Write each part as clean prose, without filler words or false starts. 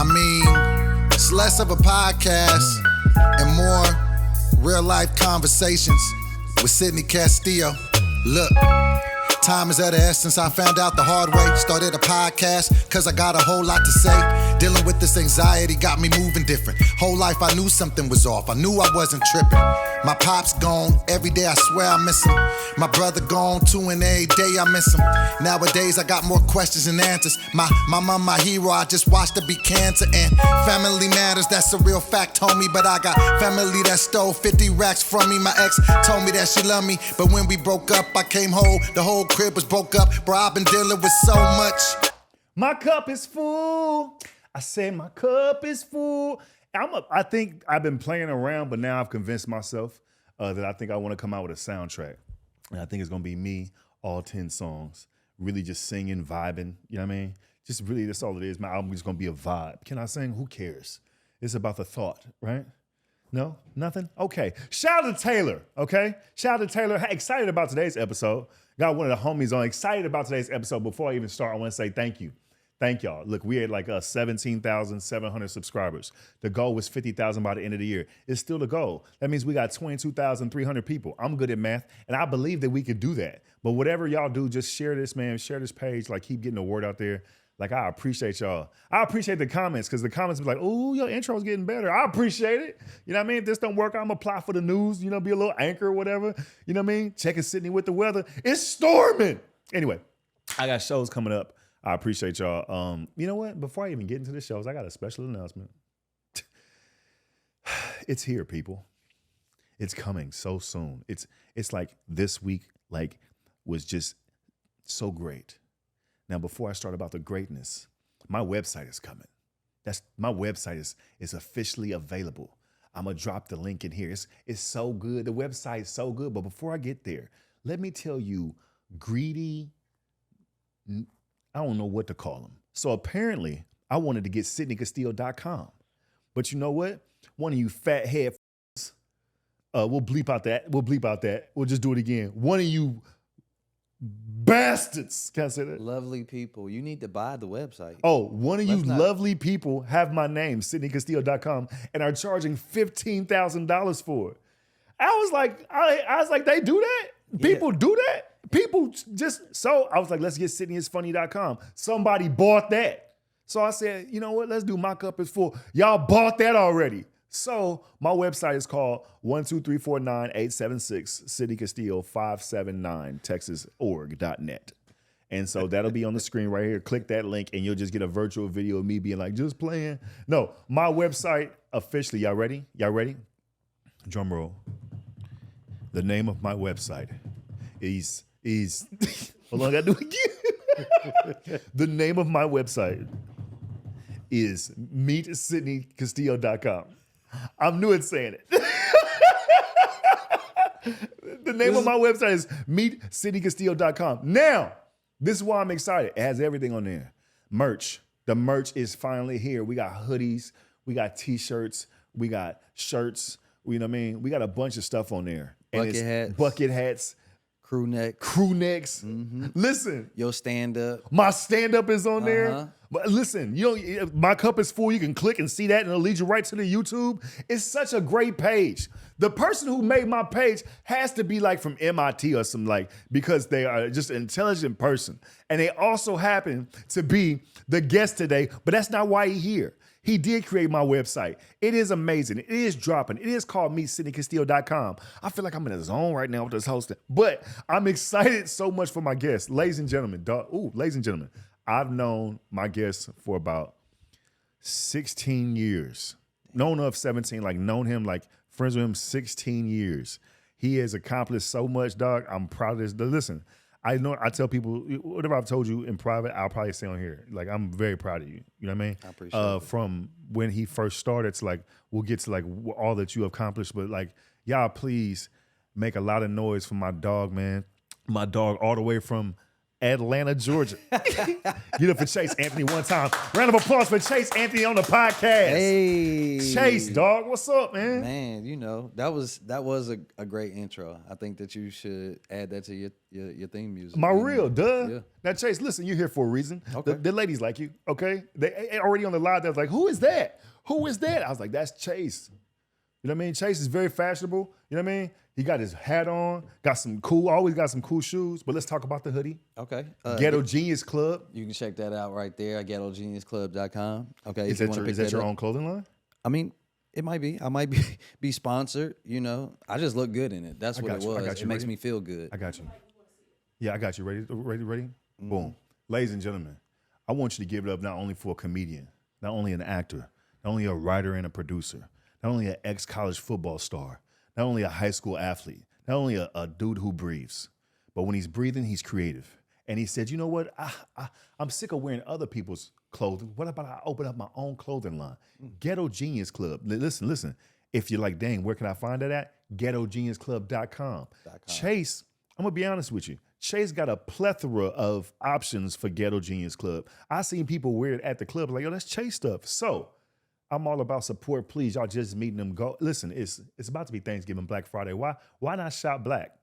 I mean, it's less of a podcast and more real life conversations with Sydney Castillo. Look, time is of the essence. I found out the hard way. Started a podcast cause I got a whole lot to say. Dealing with this anxiety got me moving different. Whole life I knew something was off. I knew I wasn't tripping. My pop's gone. Every day I swear I miss him. My brother gone too, and every day I miss him. Nowadays I got more questions than answers. My mom, my hero, I just watched her beat cancer. And family matters, that's a real fact, homie. But I got family that stole 50 racks from me. My ex told me that she loved me, but when we broke up, I came home. The whole crib was broke up. Bro, I've been dealing with so much. My cup is full. I said my cup is full. I think I've been playing around, but now I've convinced myself that I think I want to come out with a soundtrack. And I think it's going to be me, all 10 songs, really just singing, vibing, you know what I mean? Just really, that's all it is. My album is going to be a vibe. Can I sing? Who cares? It's about the thought, right? No? Nothing? Okay. Shout out to Taylor, okay? Shout out to Taylor. Hey, excited about today's episode. Got one of the homies on. Excited about today's episode. Before I even start, I want to say thank you. Thank y'all. Look, we had like 17,700 subscribers. The goal was 50,000 by the end of the year. It's still the goal. That means we got 22,300 people. I'm good at math, and I believe that we could do that. But whatever y'all do, just share this, man. Share this page. Like, keep getting the word out there. Like, I appreciate y'all. I appreciate the comments, because the comments be like, "Ooh, your intro's getting better." I appreciate it. You know what I mean? If this don't work, I'm going to apply for the news, you know, be a little anchor or whatever. You know what I mean? Checking Sydney with the weather. It's storming. Anyway, I got shows coming up. I appreciate y'all. You know what? Before I even get into the shows, I got a special announcement. It's here, people. It's coming so soon. It's like this week, like, was just so great. Now, before I start about the greatness, my website is coming. My website is officially available. I'm gonna drop the link in here. It's so good. The website is so good. But before I get there, let me tell you, greedy. I don't know what to call them. So apparently, I wanted to get SydneyCastillo.com. But you know what? One of you fat head we'll bleep out that. We'll just do it again. One of you bastards. Can I say that? Lovely people. You need to buy the website. Oh, one of you lovely people have my name, SydneyCastillo.com, and are charging $15,000 for it. I was like, they do that? People do that? People just, so I was like, let's get SydneyIsFunny.com. Somebody bought that. So I said, you know what? Let's do My Cup is Full. Y'all bought that already. So my website is called 12349-876 Sydney Castillo 579 TexasOrg.net. And so that'll be on the screen right here. Click that link and you'll just get a virtual video of me being like, just playing. No, my website officially, y'all ready? Drum roll. The name of my website is hold on, I gotta do it again. The name of my website is meetsydneycastillo.com. I'm new at saying it. The name of my website is meetsydneycastillo.com. Now, this is why I'm excited. It has everything on there. Merch. The merch is finally here. We got hoodies, we got t-shirts, we got shirts, you know what I mean? We got a bunch of stuff on there. Bucket hats. Crew necks. Mm-hmm. Listen. Your stand-up. My stand-up is on there. But listen, My Cup is Full. You can click and see that, and it'll lead you right to the YouTube. It's such a great page. The person who made my page has to be like from MIT or some because they are just an intelligent person. And they also happen to be the guest today, but that's not why he's here. He did create my website. It is amazing. It is dropping. It is called meetsydneycastillo.com. I feel like I'm in a zone right now with this hosting, but I'm excited so much for my guests. Ladies and gentlemen, I've known my guest for about 16 years. Known of 17, known him, friends with him 16 years. He has accomplished so much, dog. I'm proud of this. Listen, I tell people, whatever I've told you in private, I'll probably say on here. I'm very proud of you. You know what I mean? I appreciate it. From when he first started to we'll get to all that you have accomplished. But y'all please make a lot of noise for my dog, man. My dog all the way from Atlanta, Georgia. Get up for Chase Anthony one time. Round of applause for Chase Anthony on the podcast. Hey, Chase, dog, what's up, man? man, that was a great intro. I think that you should add that to your theme music. My real, duh. Yeah. Now, Chase, listen, you're here for a reason. Okay. The ladies like you, okay? They already on the live. They was like, who is that? Who is that? I was like, that's Chase. You know what I mean? Chase is very fashionable. You know what I mean? He got his hat on, always got some cool shoes. But let's talk about the hoodie. Okay. Ghetto Genius Club. You can check that out right there at ghettogeniusclub.com. Okay. Is that your own clothing line? I mean, it might be. I might be sponsored. I just look good in it. That's what it was. It makes me feel good. I got you. Yeah, I got you. Ready? Boom. Ladies and gentlemen, I want you to give it up not only for a comedian, not only an actor, not only a writer and a producer, not only an ex-college football star, not only a high school athlete, not only a dude who breathes, but when he's breathing, he's creative. And he said, you know what? I'm sick of wearing other people's clothing. What about I open up my own clothing line? Ghetto Genius Club. Listen. If you're like, dang, where can I find that at? ghettogeniusclub.com. Chase, I'm going to be honest with you. Chase got a plethora of options for Ghetto Genius Club. I seen people wear it at the club like, yo, that's Chase stuff. So I'm all about support. Please, y'all just meeting them. Go listen. It's about to be Thanksgiving, Black Friday. Why not shop black?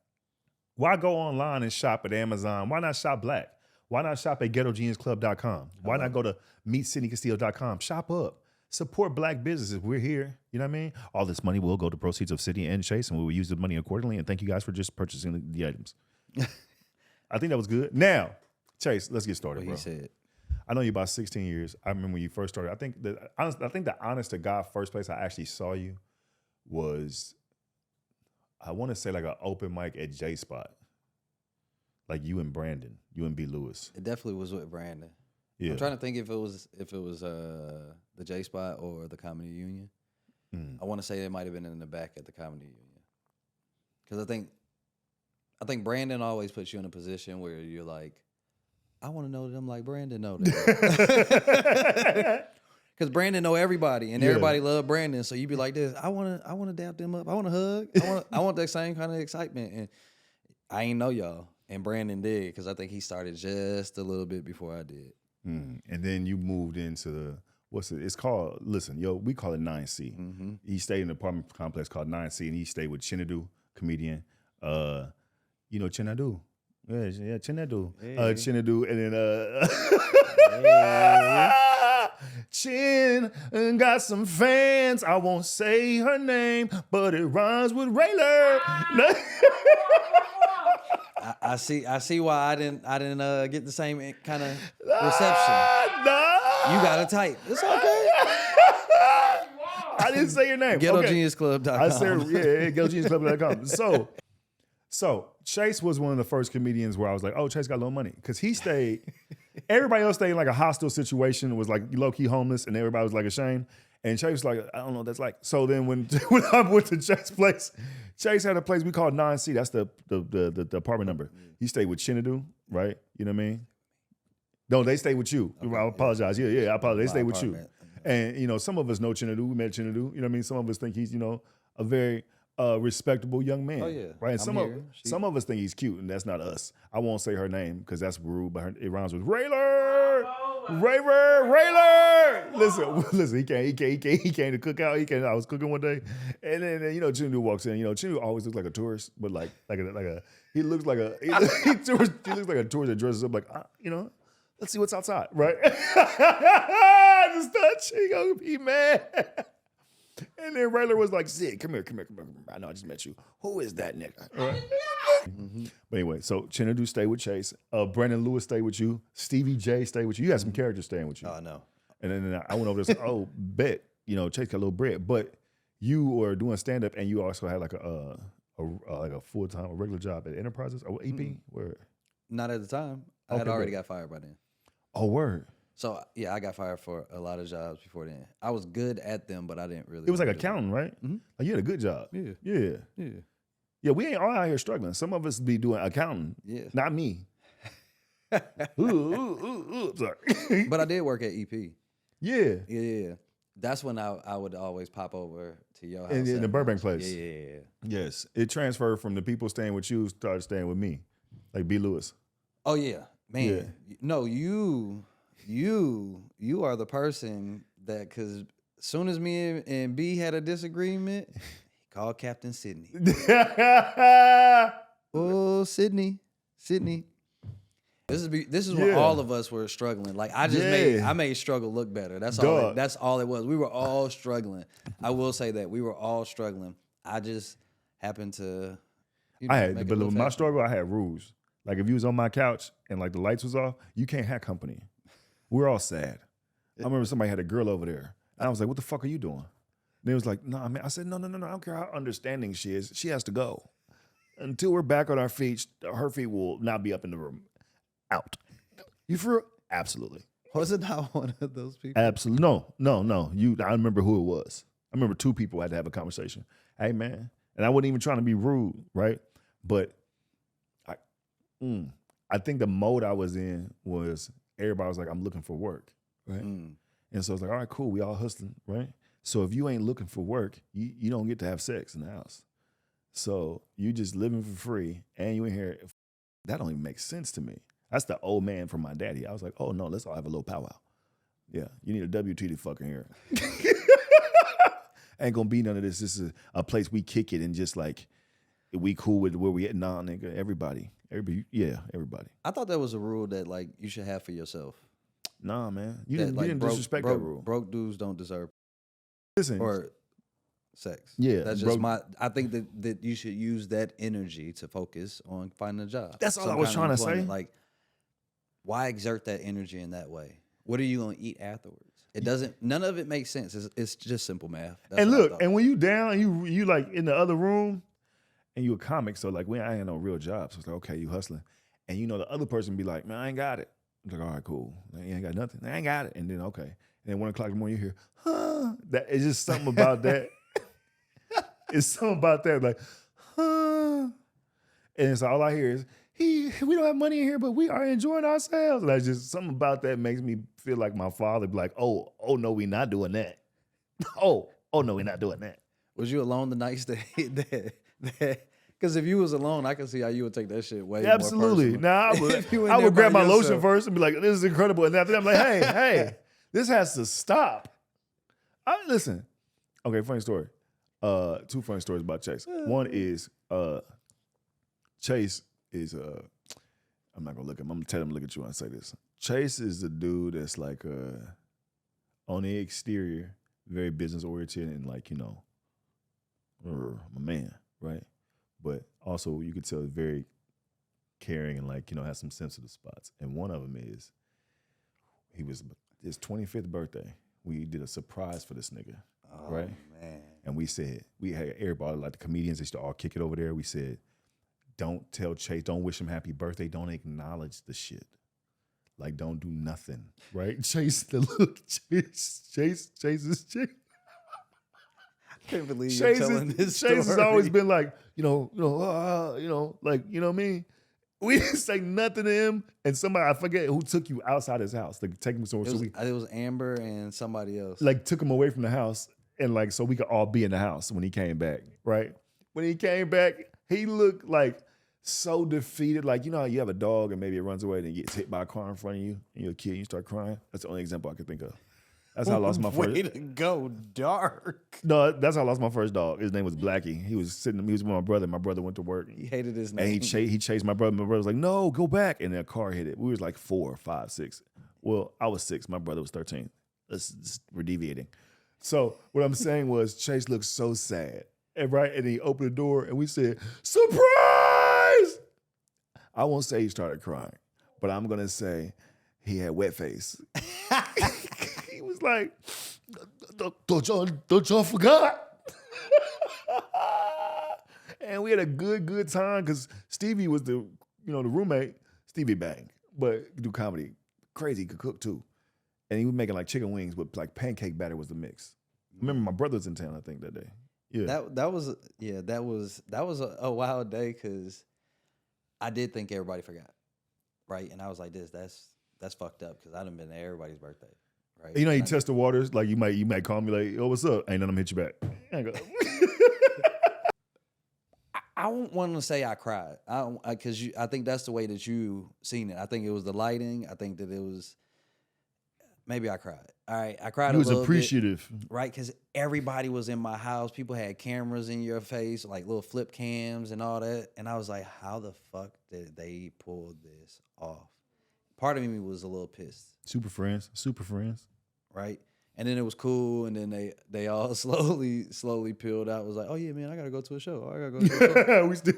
Why go online and shop at Amazon? Why not shop black? Why not shop at ghettogeniusclub.com? Why not go to meetsydneycastillo.com? Shop up. Support black businesses. We're here. You know what I mean? All this money will go to proceeds of Sydney and Chase, and we will use the money accordingly. And thank you guys for just purchasing the items. I think that was good. Now, Chase, let's get started, What bro. he said. I know you about 16 years. I remember when you first started. I think the honest to God first place I actually saw you was, I want to say like an open mic at J Spot. Like you and Brandon, you and B. Lewis. It definitely was with Brandon. Yeah. I'm trying to think if it was the J Spot or the Comedy Union. I want to say it might have been in the back at the Comedy Union, because I think Brandon always puts you in a position where you're like, I want to know them like Brandon know them. Because Brandon know everybody, and everybody love Brandon. So you be like this, I want to dap them up. I want to hug. I want that same kind of excitement. And I ain't know y'all, and Brandon did, because I think he started just a little bit before I did. And then you moved into it's called, listen, we call it 9C. Mm-hmm. He stayed in an apartment complex called 9C, and he stayed with Chinadu, comedian. You know Chinadu? Yeah, Chinadu. Hey. Chinadu, and then Hey. Chin got some fans. I won't say her name, but it rhymes with Rayler. I see why I didn't get the same kind of reception. No. You got a type. It's okay. I didn't say your name. ghettogeniusclub.com. I said, ghettogeniusclub.com. So Chase was one of the first comedians where I was like, oh, Chase got a little money. Because he stayed, everybody else stayed in like a hostile situation, was like low-key homeless, and everybody was like ashamed. And Chase was like, I don't know what that's like. So then when I went to Chase's place, Chase had a place we called 9C. That's the apartment number. He stayed with Chinadu, right? You know what I mean? No, they stayed with you. Okay. I apologize. Yeah, I apologize. They stayed with you. And, some of us know Chinadu. We met Chinadu. You know what I mean? Some of us think he's, a very respectable young man. Oh, yeah. Right? And some of us think he's cute, and that's not us. I won't say her name because that's rude, but it rhymes with Rayler. Rayler. Listen. He came to cook out. I was cooking one day, and then Chinadu walks in. Chinadu always looks like a tourist, but he looks like a tourist that dresses up like let's see what's outside, right? Just touch. He gonna be mad. And then Rayler was like, Sid, come here. I know I just met you. Who is that nigga? Right. But anyway, so Chinadu stayed with Chase. Brandon Lewis stayed with you. Stevie J stayed with you. You had some characters staying with you. Oh, no. And then I went over there and said, bet. Chase got a little bread. But you were doing stand-up, and you also had like a full-time, a regular job at Enterprises or EP? Where? Not at the time. I had already got fired by then. Oh, word. So, yeah, I got fired for a lot of jobs before then. I was good at them, but I didn't really. It was like accounting, right? Mm-hmm. Like you had a good job. Yeah. Yeah, we ain't all out here struggling. Some of us be doing accounting. Yeah. Not me. Sorry. But I did work at EP. Yeah. Yeah. That's when I would always pop over to your house. In the Burbank place. Yeah. Yes. It transferred from the people staying with you, started staying with me. Like B. Lewis. Oh, yeah. Man, no, you are the person that, because as soon as me and B had a disagreement, he called Captain Sydney. Oh, Sydney. This is when all of us were struggling. Like I made struggle look better. That's all it was. We were all struggling. I will say that we were all struggling. I just happened to. But with my struggle, I had rules. Like if you was on my couch and like the lights was off, you can't have company. We're all sad. I remember somebody had a girl over there, and I was like, "What the fuck are you doing?" And they was like, "No, man." I said, "No. I don't care how understanding she is. She has to go until we're back on our feet. Her feet will not be up in the room. Out. You for real? Absolutely. Was it not one of those people? Absolutely. No. I remember who it was. I remember two people had to have a conversation. Hey, man. And I wasn't even trying to be rude, right? But I think the mode I was in was everybody was like, I'm looking for work, right? And so it's like, all right, cool. We all hustling, right? So if you ain't looking for work, you don't get to have sex in the house. So you just living for free and you in here. That don't even make sense to me. That's the old man from my daddy. I was like, oh, no, let's all have a little powwow. Yeah, you need a WT to fucking here. Ain't gonna be none of this. This is a place we kick it and just like, we cool with where we at. Nah, nigga, everybody. Everybody. I thought that was a rule that like you should have for yourself. Nah, man. You didn't disrespect that rule. Broke dudes don't deserve or sex. Yeah. That's just I think that you should use that energy to focus on finding a job. That's all I was trying to say. Like, why exert that energy in that way? What are you gonna eat afterwards? It doesn't. None of it makes sense. It's just simple math. That's and look, and when you down, you like in the other room, and you a comic, so like I ain't no real job. So it's like, okay, you hustling, and you know the other person be like, man, I ain't got it. I'm like, all right, cool. You ain't got nothing. I ain't got it. And then okay, and then 1 o'clock in the morning you hear, that it's just something about that. It's something about that, like, and so all I hear is, we don't have money in here, but we are enjoying ourselves. And that's just something about that makes me feel like my father be like, oh no, we not doing that. oh no, we not doing that. Was you alone the nights that because if you was alone, I can see how you would take that shit way Absolutely. more Now I would grab my lotion first and be like, this is incredible. And after that, I'm like, hey, this has to stop. Listen. Okay, funny story. 2 funny stories about Chase. One is Chase is I'm not gonna look at him. I'm gonna tell him to look at you and say this. Chase is the dude that's like on the exterior, very business oriented and like, I'm a man, right? But also you could tell very caring and like, has some sensitive spots. And one of them is his 25th birthday. We did a surprise for this nigga. Right? Man. And we said, we had everybody, like the comedians, they used to all kick it over there. We said, don't tell Chase, don't wish him happy birthday, don't acknowledge the shit. Like, don't do nothing, right? Chase is Chase. I can't believe you're telling this story. Chase has always been like, like, you know what I mean? We didn't say nothing to him, and somebody, I forget who took you outside his house, like take him somewhere. It was Amber and somebody else. Like took him away from the house, and like so we could all be in the house when he came back, right? When he came back, he looked like so defeated. Like, how you have a dog and maybe it runs away and it gets hit by a car in front of you, and you're a kid and you start crying. That's the only example I could think of. That's how I lost my first. Way to go, dark. No, that's how I lost my first dog. His name was Blackie. He was with my brother. My brother went to work. He hated his name. And he chased my brother. My brother was like, no, go back. And then a car hit it. We was like 4, 5, 6. Well, I was 6. My brother was 13. We're deviating. So what I'm saying was Chase looked so sad. And he opened the door and we said, surprise! I won't say he started crying, but I'm going to say he had wet face. He was like, don't y'all forgot? And we had a good time because Stevie was the roommate. Stevie bang, but do comedy. Crazy, could cook too. And he was making like chicken wings with like pancake batter was the mix. I remember my brother was in town, I think, that day. Yeah. That was a wild day because I did think everybody forgot. Right? And I was like, that's fucked up because I done been to everybody's birthday. Right? You test the waters, like you might call me like, oh, what's up? Ain't nothing, I'm hit you back. I won't want to say I cried. Because I think that's the way that you seen it. I think it was the lighting. I think that it was maybe I cried. All right, I cried. You a was little appreciative, bit, right? Because everybody was in my house. People had cameras in your face, like little flip cams and all that. And I was like, how the fuck did they pull this off? Part of me was a little pissed. super friends, Right? And then it was cool, and then they all slowly peeled out. It was like, oh yeah, man, I gotta go to a show. I gotta go to a show. we still.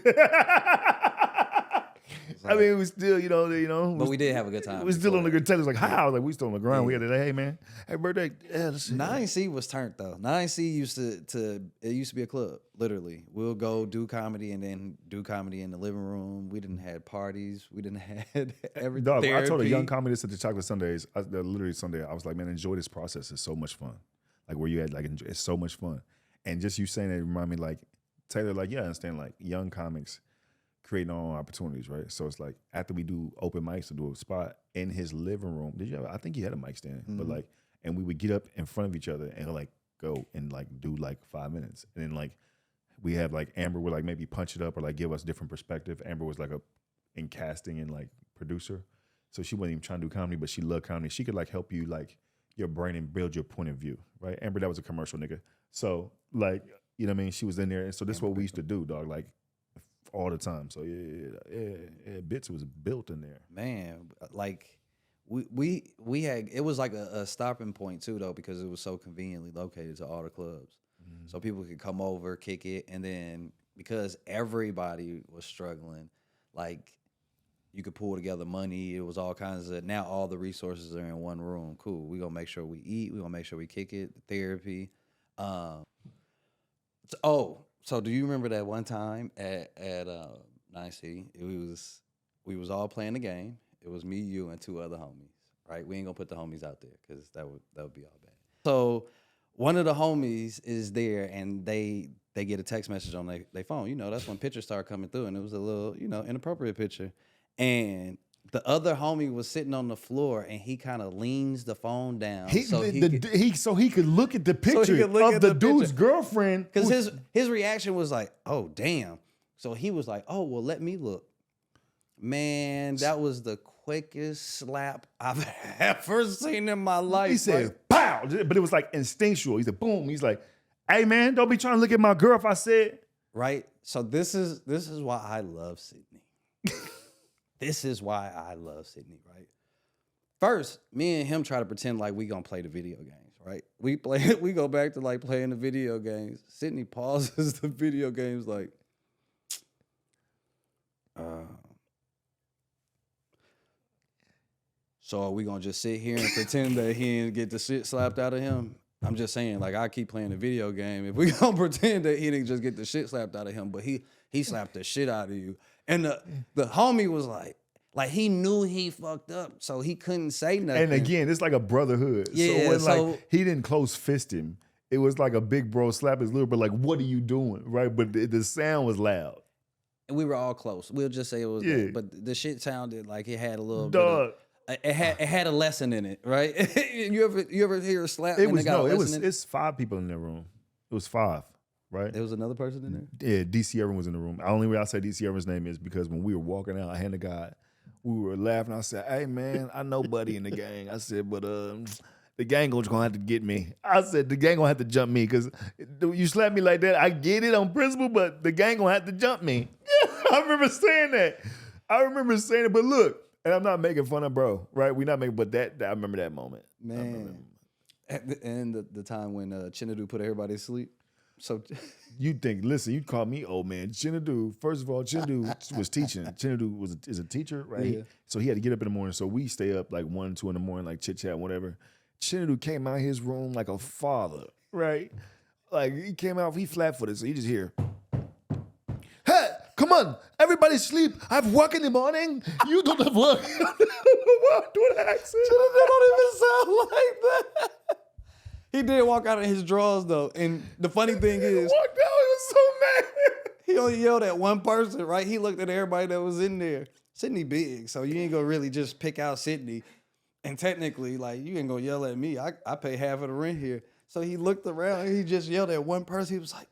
I mean, it was still, But we did have a good time. We still on the good time. It was like, how? I was like, we still on the ground. Yeah. We had to, hey man, hey birthday. Yeah, let's see. 9C was turned though. 9C used to it used to be a club. Literally, we'll go do comedy and then do comedy in the living room. We didn't have parties. We didn't have everything. Dog, I told a young comedian at the Chocolate Sundays, literally Sunday, I was like, man, enjoy this process. It's so much fun. Like where you at, like it's so much fun. And just you saying it remind me, like Taylor, like yeah, I understand, like young comics creating their own opportunities, right? So it's like after we do open mics to do a spot in his living room. I think he had a mic stand, but like, and we would get up in front of each other and like go and like do like 5 minutes, and then like we have like Amber would like maybe punch it up or like give us different perspective. Amber was like in casting and like producer, so she wasn't even trying to do comedy, but she loved comedy. She could like help you like your brain and build your point of view, right? Amber, that was a commercial nigga, so like you know what I mean. She was in there, and so this is what we used to do, dog. Like. All the time. So yeah, Bits was built in there. Man, like we had, it was like a stopping point too though, because it was so conveniently located to all the clubs. So people could come over, kick it, and then because everybody was struggling, like you could pull together money. It was all kinds of, now all the resources are in one room. Cool. We're gonna make sure we eat, we're gonna make sure we kick it, therapy. So do you remember that one time at 9C? We was all playing the game. It was me, you, and 2 other homies. Right? We ain't gonna put the homies out there because that would be all bad. So one of the homies is there, and they get a text message on their phone. You know, that's when pictures start coming through, and it was a little inappropriate picture. And the other homie was sitting on the floor, and he kind of leans the phone down so he could look at the picture of the dude's girlfriend. Because his reaction was like, "Oh damn!" So he was like, "Oh well, let me look." Man, that was the quickest slap I've ever seen in my life. He said, "Pow!" But it was like instinctual. He said, "Boom!" He's like, "Hey man, don't be trying to look at my girl." If I said, right. So this is why I love Sydney. This is why I love Sydney, right? First, me and him try to pretend like we gonna play the video games, right? We go back to like playing the video games. Sydney pauses the video games like, so are we gonna just sit here and pretend that he didn't get the shit slapped out of him? I'm just saying, like, I keep playing the video game. If we gonna pretend that he didn't just get the shit slapped out of him, but he slapped the shit out of you. And the homie was like he knew he fucked up, so he couldn't say nothing. And again, it's like a brotherhood. Yeah, so like he didn't close fist him. It was like a big bro slap his little bro, like, what are you doing? Right? But the sound was loud. And we were all close. We'll just say it was but the shit sounded like it had a little Dog. bit of, it had a lesson in it, right? you ever hear a slap? It's 5 people in that room. It was 5. Right? There was another person in there? Yeah, DC Irvin was in the room. The only way I say DC Irvin's name is because when we were walking out, I handed God, we were laughing. I said, hey, man, I know Buddy in the gang. I said, but the gang gonna have to get me. I said, the gang gonna have to jump me because you slap me like that. I get it on principle, but the gang gonna have to jump me. I remember saying that. But look, and I'm not making fun of bro, right? We're not making, but I remember that moment. Man. And the time when Chinadu put everybody to sleep. So you think, listen, you call me old man. Chinadu, first of all, Chinadu was teaching. Chinadu is a teacher, right? Yeah. So he had to get up in the morning. So we stay up like 1, 2 in the morning, like chit chat, whatever. Chinadu came out of his room like a father, right? Like he came out, he flat footed, so you just hear, hey, come on, everybody sleep. I have work in the morning. You don't have work. Do an accent. Chinadu don't even sound like that. He did walk out of his drawers though, and the funny thing is, he walked out. He was so mad. He only yelled at one person, right? He looked at everybody that was in there. Sydney big, so you ain't gonna really just pick out Sydney. And technically, like, you ain't gonna yell at me. I pay half of the rent here. So he looked around and he just yelled at one person. He was like,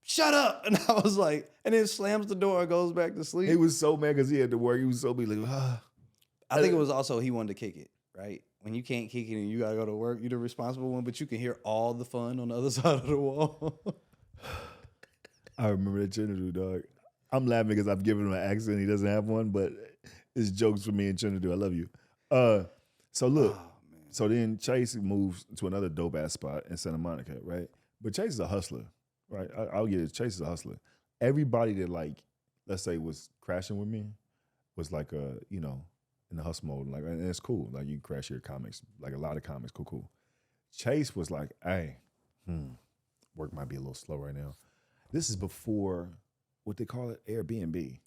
shut up. And I was like, and then slams the door and goes back to sleep. He was so mad because he had to work. He was so like, I think it was also he wanted to kick it, right? When you can't kick it and you got to go to work, you're the responsible one, but you can hear all the fun on the other side of the wall. I remember that Chinadu, dog. I'm laughing because I've given him an accent. He doesn't have one, but it's jokes for me and Chinadu. I love you. So look, so then Chase moves to another dope ass spot in Santa Monica, right? But Chase is a hustler, right? I'll get it. Chase is a hustler. Everybody that like, let's say, was crashing with me was like you know, in the hustle mode, like, and it's cool. Like, you crash your comics, like a lot of comics, cool. Chase was like, hey, work might be a little slow right now. This is before what they call it, Airbnb.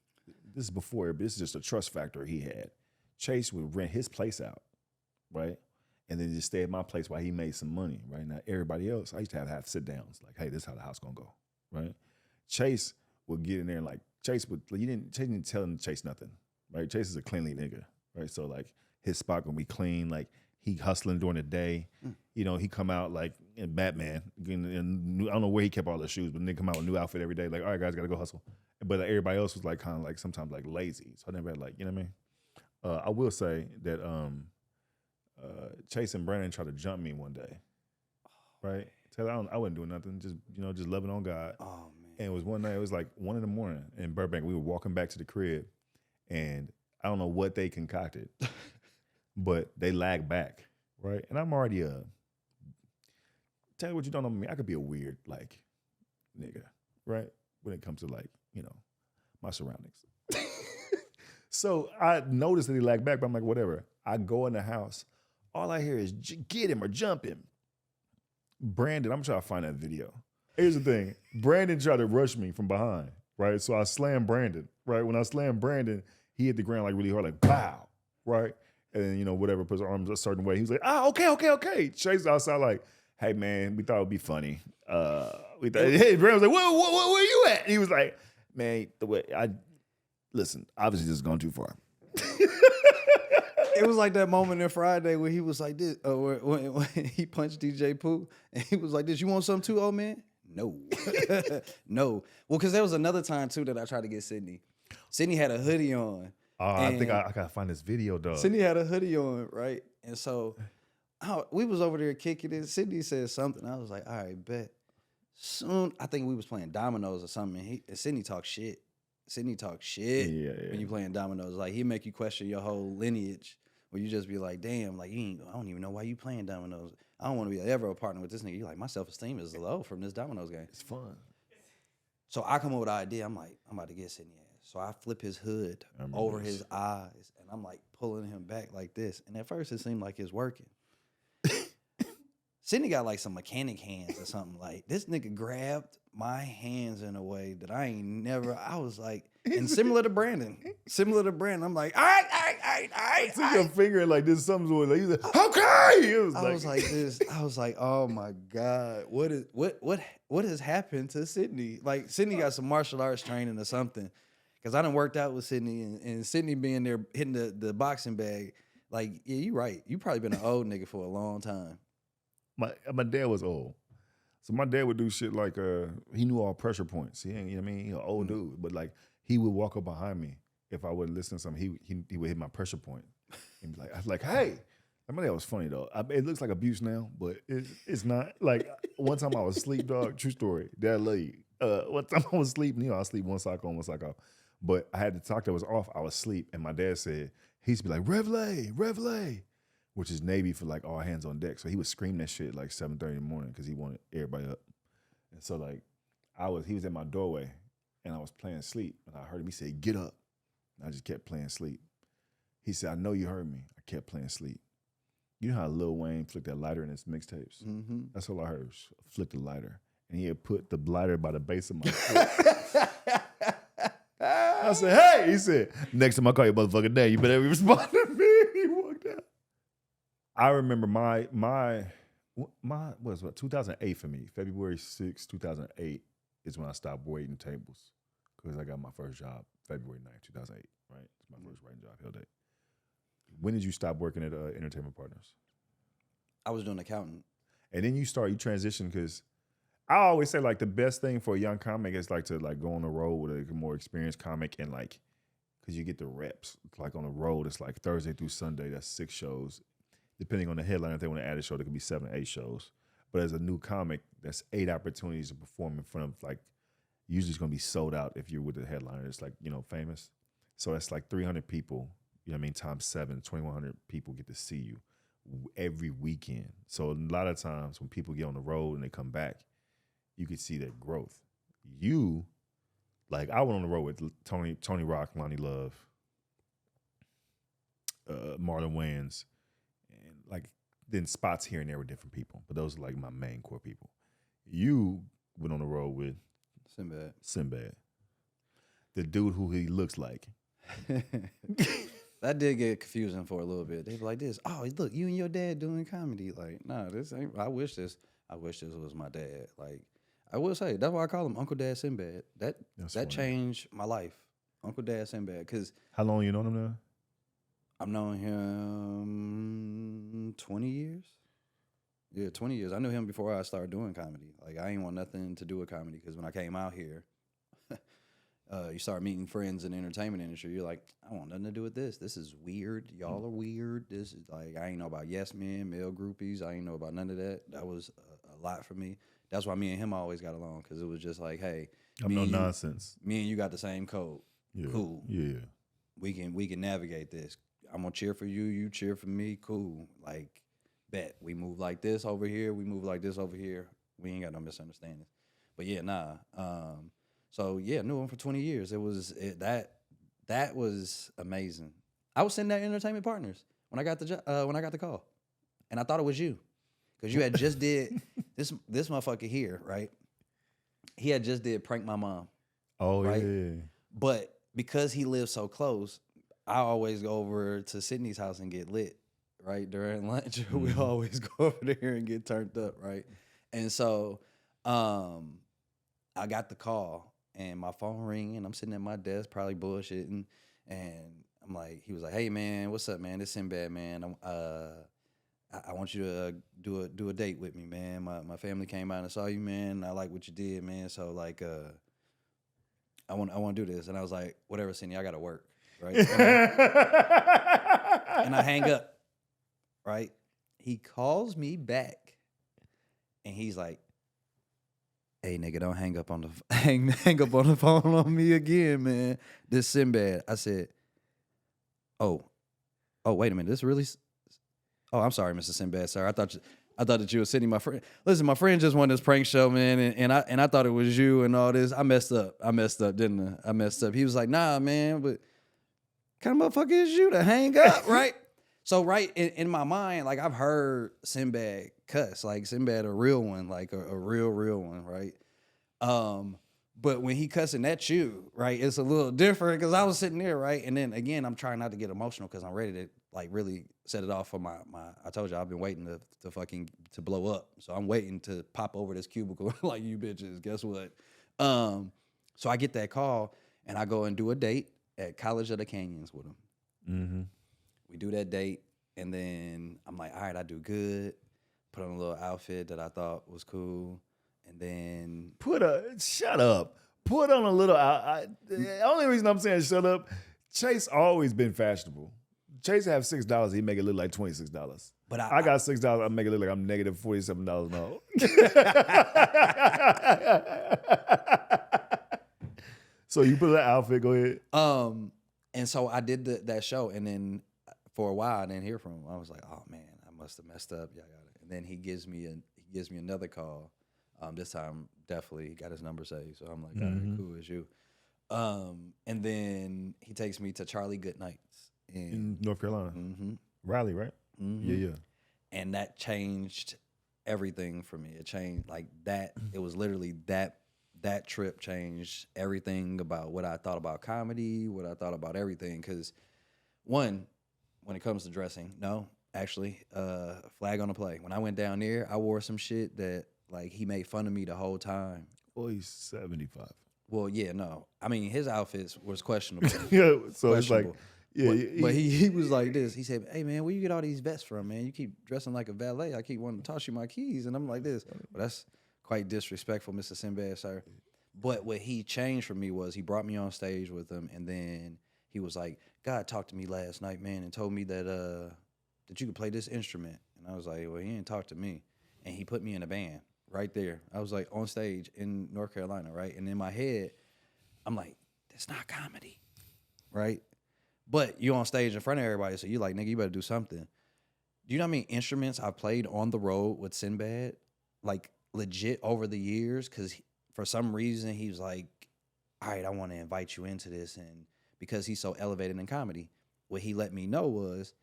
This is before, this is just a trust factor he had. Chase would rent his place out, right? And then just stay at my place while he made some money, right? Now, everybody else, I used to have sit downs, like, hey, this is how the house gonna go, right? Chase would get in there and like, Chase didn't tell him to chase nothing, right? Chase is a cleanly nigga, right? So like, his spot gonna be clean, like, he hustling during the day. You know, he come out like in Batman. And I don't know where he kept all the shoes, but then come out with a new outfit every day. Like, all right, guys, gotta go hustle. But everybody else was like kind of like sometimes like lazy. So I never had like, you know what I mean? I will say that Chase and Brandon tried to jump me one day, right? Tell I wasn't doing nothing, just just loving on God. Oh man! And it was one night. It was like 1 a.m. in Burbank. We were walking back to the crib, and I don't know what they concocted. But they lag back, right? And I'm already tell you what you don't know me, I could be a weird, like, nigga, right? When it comes to, like, my surroundings. So I noticed that he lagged back, but I'm like, whatever. I go in the house. All I hear is, get him or jump him. Brandon, I'm trying to find that video. Here's the thing. Brandon tried to rush me from behind, right? So I slammed Brandon, right? When I slammed Brandon, he hit the ground, like, really hard, like, pow, right? And then, whatever, puts his arms a certain way. He was like, okay. Chase outside like, hey, man, we thought it would be funny. Hey, Brandon was like, where you at? And he was like, man, listen, obviously this has gone too far. It was like that moment in Friday where he was like this, when he punched DJ Pooh, and he was like this, you want something too, old man? No. No. Well, because there was another time, too, that I tried to get Sydney. Sydney had a hoodie on. I think I gotta find this video, dog. Sydney had a hoodie on, right? And so we was over there kicking it. Sydney said something. I was like, all right, bet. Soon, I think we was playing dominoes or something. And Sydney talk shit. Sydney talk shit when you playing dominoes. Like, he make you question your whole lineage. Where you just be like, damn, like, I don't even know why you playing dominoes. I don't want to be ever a partner with this nigga. You like, my self-esteem is low from this dominoes game. It's fun. So I come up with an idea. I'm like, I'm about to get Sydney ass. So I flip his hood over his eyes, and I'm like pulling him back like this. And at first, it seemed like it's working. Sydney got like some mechanic hands or something. Like, this nigga grabbed my hands in a way that I was like, and similar to Brandon, I'm like, all right. I took your finger and like this something's like, he was like, okay. I was like, oh my God, what has happened to Sydney? Like, Sydney got some martial arts training or something. Because I done worked out with Sydney, and Sydney being there hitting the boxing bag. Like, yeah, you right. You probably been an old nigga for a long time. My dad was old. So my dad would do shit like, he knew all pressure points. He ain't, you know what I mean? He an old dude. But like, he would walk up behind me. If I would listen to something, he would hit my pressure point. And be like, I was like, hey. My dad was funny though. It looks like abuse now, but it's not. Like, one time I was asleep, dog. True story. Dad love you. One time I was asleep, I sleep one sock on, one sock off. But I had the talk that was off. I was asleep, and my dad said, he used to be like, Reveille, which is Navy for like all hands on deck. So he would scream that shit like 7:30 in the morning because he wanted everybody up. And so like, he was in my doorway, and I was playing sleep, and I heard him. He said, get up. And I just kept playing sleep. He said, I know you heard me. I kept playing sleep. You know how Lil Wayne flicked that lighter in his mixtapes? Mm-hmm. That's all I heard, was flick the lighter. And he had put the lighter by the base of my foot. I said, hey, he said, next time I call you motherfucking name, you better respond to me. He walked out. I remember my what was it, 2008 for me. February 6, 2008 is when I stopped waiting tables because I got my first job, February 9th, 2008, right? It's my first writing job, hell day. When did you stop working at Entertainment Partners? I was doing accounting. And then you transitioned because I always say like the best thing for a young comic is like to like go on the road with a more experienced comic and like, because you get the reps. Like on the road, it's like Thursday through Sunday, that's 6 shows. Depending on the headline, if they want to add a show, there could be 7 or 8 shows. But as a new comic, that's 8 opportunities to perform in front of like, usually it's going to be sold out if you're with the headliner. It's like, famous. So that's like 300 people, times 7, 2,100 people get to see you every weekend. So a lot of times when people get on the road and they come back, you can see their growth. Like I went on the road with Tony Rock, Lonnie Love, Marlon Wayans, and like then spots here and there with different people. But those are like my main core people. You went on the road with Sinbad. The dude who he looks like. That did get confusing for a little bit. They were like this, oh, look, you and your dad doing comedy. Like, nah, this ain't, I wish this was my dad. Like, I will say, that's why I call him Uncle Dad Sinbad. That changed my life. Uncle Dad Sinbad. Because how long you known him now? I've known him 20 years. Yeah, 20 years. I knew him before I started doing comedy. Like, I ain't want nothing to do with comedy because when I came out here, you start meeting friends in the entertainment industry. You're like, I want nothing to do with this. This is weird. Y'all are weird. This is like, I ain't know about yes men, male groupies. I ain't know about none of that. That was a lot for me. That's why me and him always got along because it was just like, hey, I'm no nonsense. Me and you got the same code. Yeah. Cool. Yeah. We can navigate this. I'm gonna cheer for you. You cheer for me. Cool. Like, bet we move like this over here. We move like this over here. We ain't got no misunderstandings. But yeah, nah. So yeah, knew him for 20 years. That was amazing. I was sitting there Entertainment Partners when I got the call, and I thought it was you, because you had just did this motherfucker here, right? He had just did Prank My Mom. Oh right? Yeah. But because he lives so close, I always go over to Sydney's house and get lit, right? During lunch, we always go over there and get turned up, right? And so I got the call. And my phone ringing, I'm sitting at my desk, probably bullshitting, and I'm like, he was like, "Hey man, what's up, man? This Sinbad, man. I want you to do a date with me, man. My family came out and saw you, man. I like what you did, man. So like, I want to do this." And I was like, "Whatever, Cindy, I gotta work, right?" And I hang up, right? He calls me back, and he's like, "Hey nigga, don't hang up on the hang up on the phone on me again, man. This Sinbad." I said, "Oh, wait a minute. This really? Oh, I'm sorry, Mr. Sinbad, sir. I thought that you were Sydney, my friend. Listen, my friend just won this prank show, man, and I thought it was you and all this. I messed up, didn't I? I messed up." He was like, "Nah, man, but kind of motherfucker is you to hang up, right?" So right in my mind, like I've heard Sinbad cuss, like Sinbad a real one, like a real one, right? But when he cussing at you, right, it's a little different because I was sitting there, right? And then again, I'm trying not to get emotional because I'm ready to like really set it off for my I told you I've been waiting to blow up. So I'm waiting to pop over this cubicle like you bitches. Guess what? So I get that call and I go and do a date at College of the Canyons with him. Mm-hmm. We do that date, and then I'm like, all right, I do good. Put on a little outfit that I thought was cool, and then shut up. Put on a little. The only reason I'm saying shut up, Chase always been fashionable. Chase have $6, he make it look like $26. But I got $6, I make it look like I'm negative $47 now. So you put that outfit. Go ahead. And so I did that show, and then for a while I didn't hear from him. I was like, oh man, I must have messed up. Yeah, I got it. And then he gives me another call. This time definitely got his number saved. So I'm like, all right, cool, it's you. And then he takes me to Charlie Goodnight's in North Carolina. Mm-hmm. Raleigh, right? Mm-hmm. Yeah. And that changed everything for me. It changed like that. It was literally that trip changed everything about what I thought about comedy, what I thought about everything. Because one, when it comes to dressing, no, actually, flag on the play. When I went down there, I wore some shit that like he made fun of me the whole time. Well, he's 75. Well, yeah, no. I mean, his outfits was questionable. Yeah, so it's like, yeah. But he was like this. He said, "Hey man, where you get all these vests from, man? You keep dressing like a valet. I keep wanting to toss you my keys." And I'm like this. But quite disrespectful, Mr. Sinbad, sir. But what he changed for me was he brought me on stage with him, and then he was like, God talked to me last night, man, and told me that that you could play this instrument. And I was like, well, he didn't talk to me. And he put me in a band right there. I was like on stage in North Carolina, right? And in my head, I'm like, that's not comedy, right? But you're on stage in front of everybody, so you're like, nigga, you better do something. Do you know how many instruments I played on the road with Sinbad? Like, legit over the years? Because for some reason, he was like, all right, I want to invite you into this. And because he's so elevated in comedy, what he let me know was,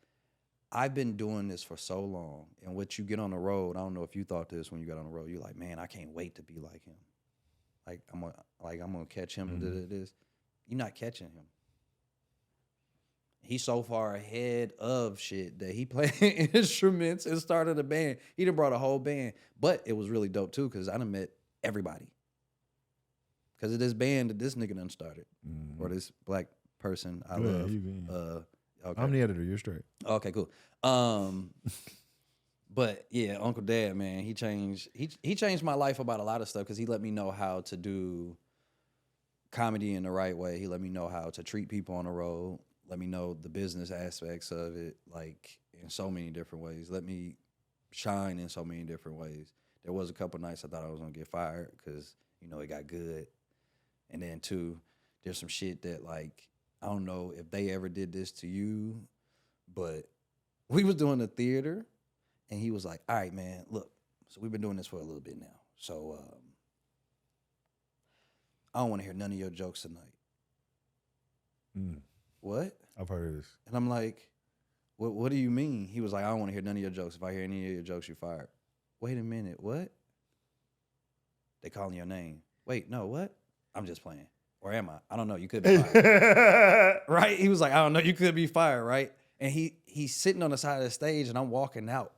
I've been doing this for so long. And what you get on the road, I don't know if you thought this when you got on the road, you're like, man, I can't wait to be like him. Like, I'm gonna catch him and do this. You're not catching him. He's so far ahead of shit that he played instruments and started a band. He done brought a whole band. But it was really dope too, because I done met everybody. Because of this band that this nigga done started. Or this black person I love. Okay. I'm the editor, you're straight. Okay, cool. But yeah, Uncle Dad, man, he changed my life about a lot of stuff because he let me know how to do comedy in the right way. He let me know how to treat people on the road. Let me know the business aspects of it, like in so many different ways. Let me shine in so many different ways. There was a couple nights I thought I was gonna get fired because, you know, it got good. And then two, there's some shit that, like, I don't know if they ever did this to you, but we was doing a theater and he was like, all right, man, look, so we've been doing this for a little bit now. So I don't want to hear none of your jokes tonight. What? I've heard of this. And I'm like, what do you mean? He was like, I don't want to hear none of your jokes. If I hear any of your jokes, you're fired. Wait a minute, what? They calling your name. Wait, no, what? I'm just playing. Or am I? I don't know. You could be fired. Right? He was like, I don't know. You could be fired, right? And he's sitting on the side of the stage, and I'm walking out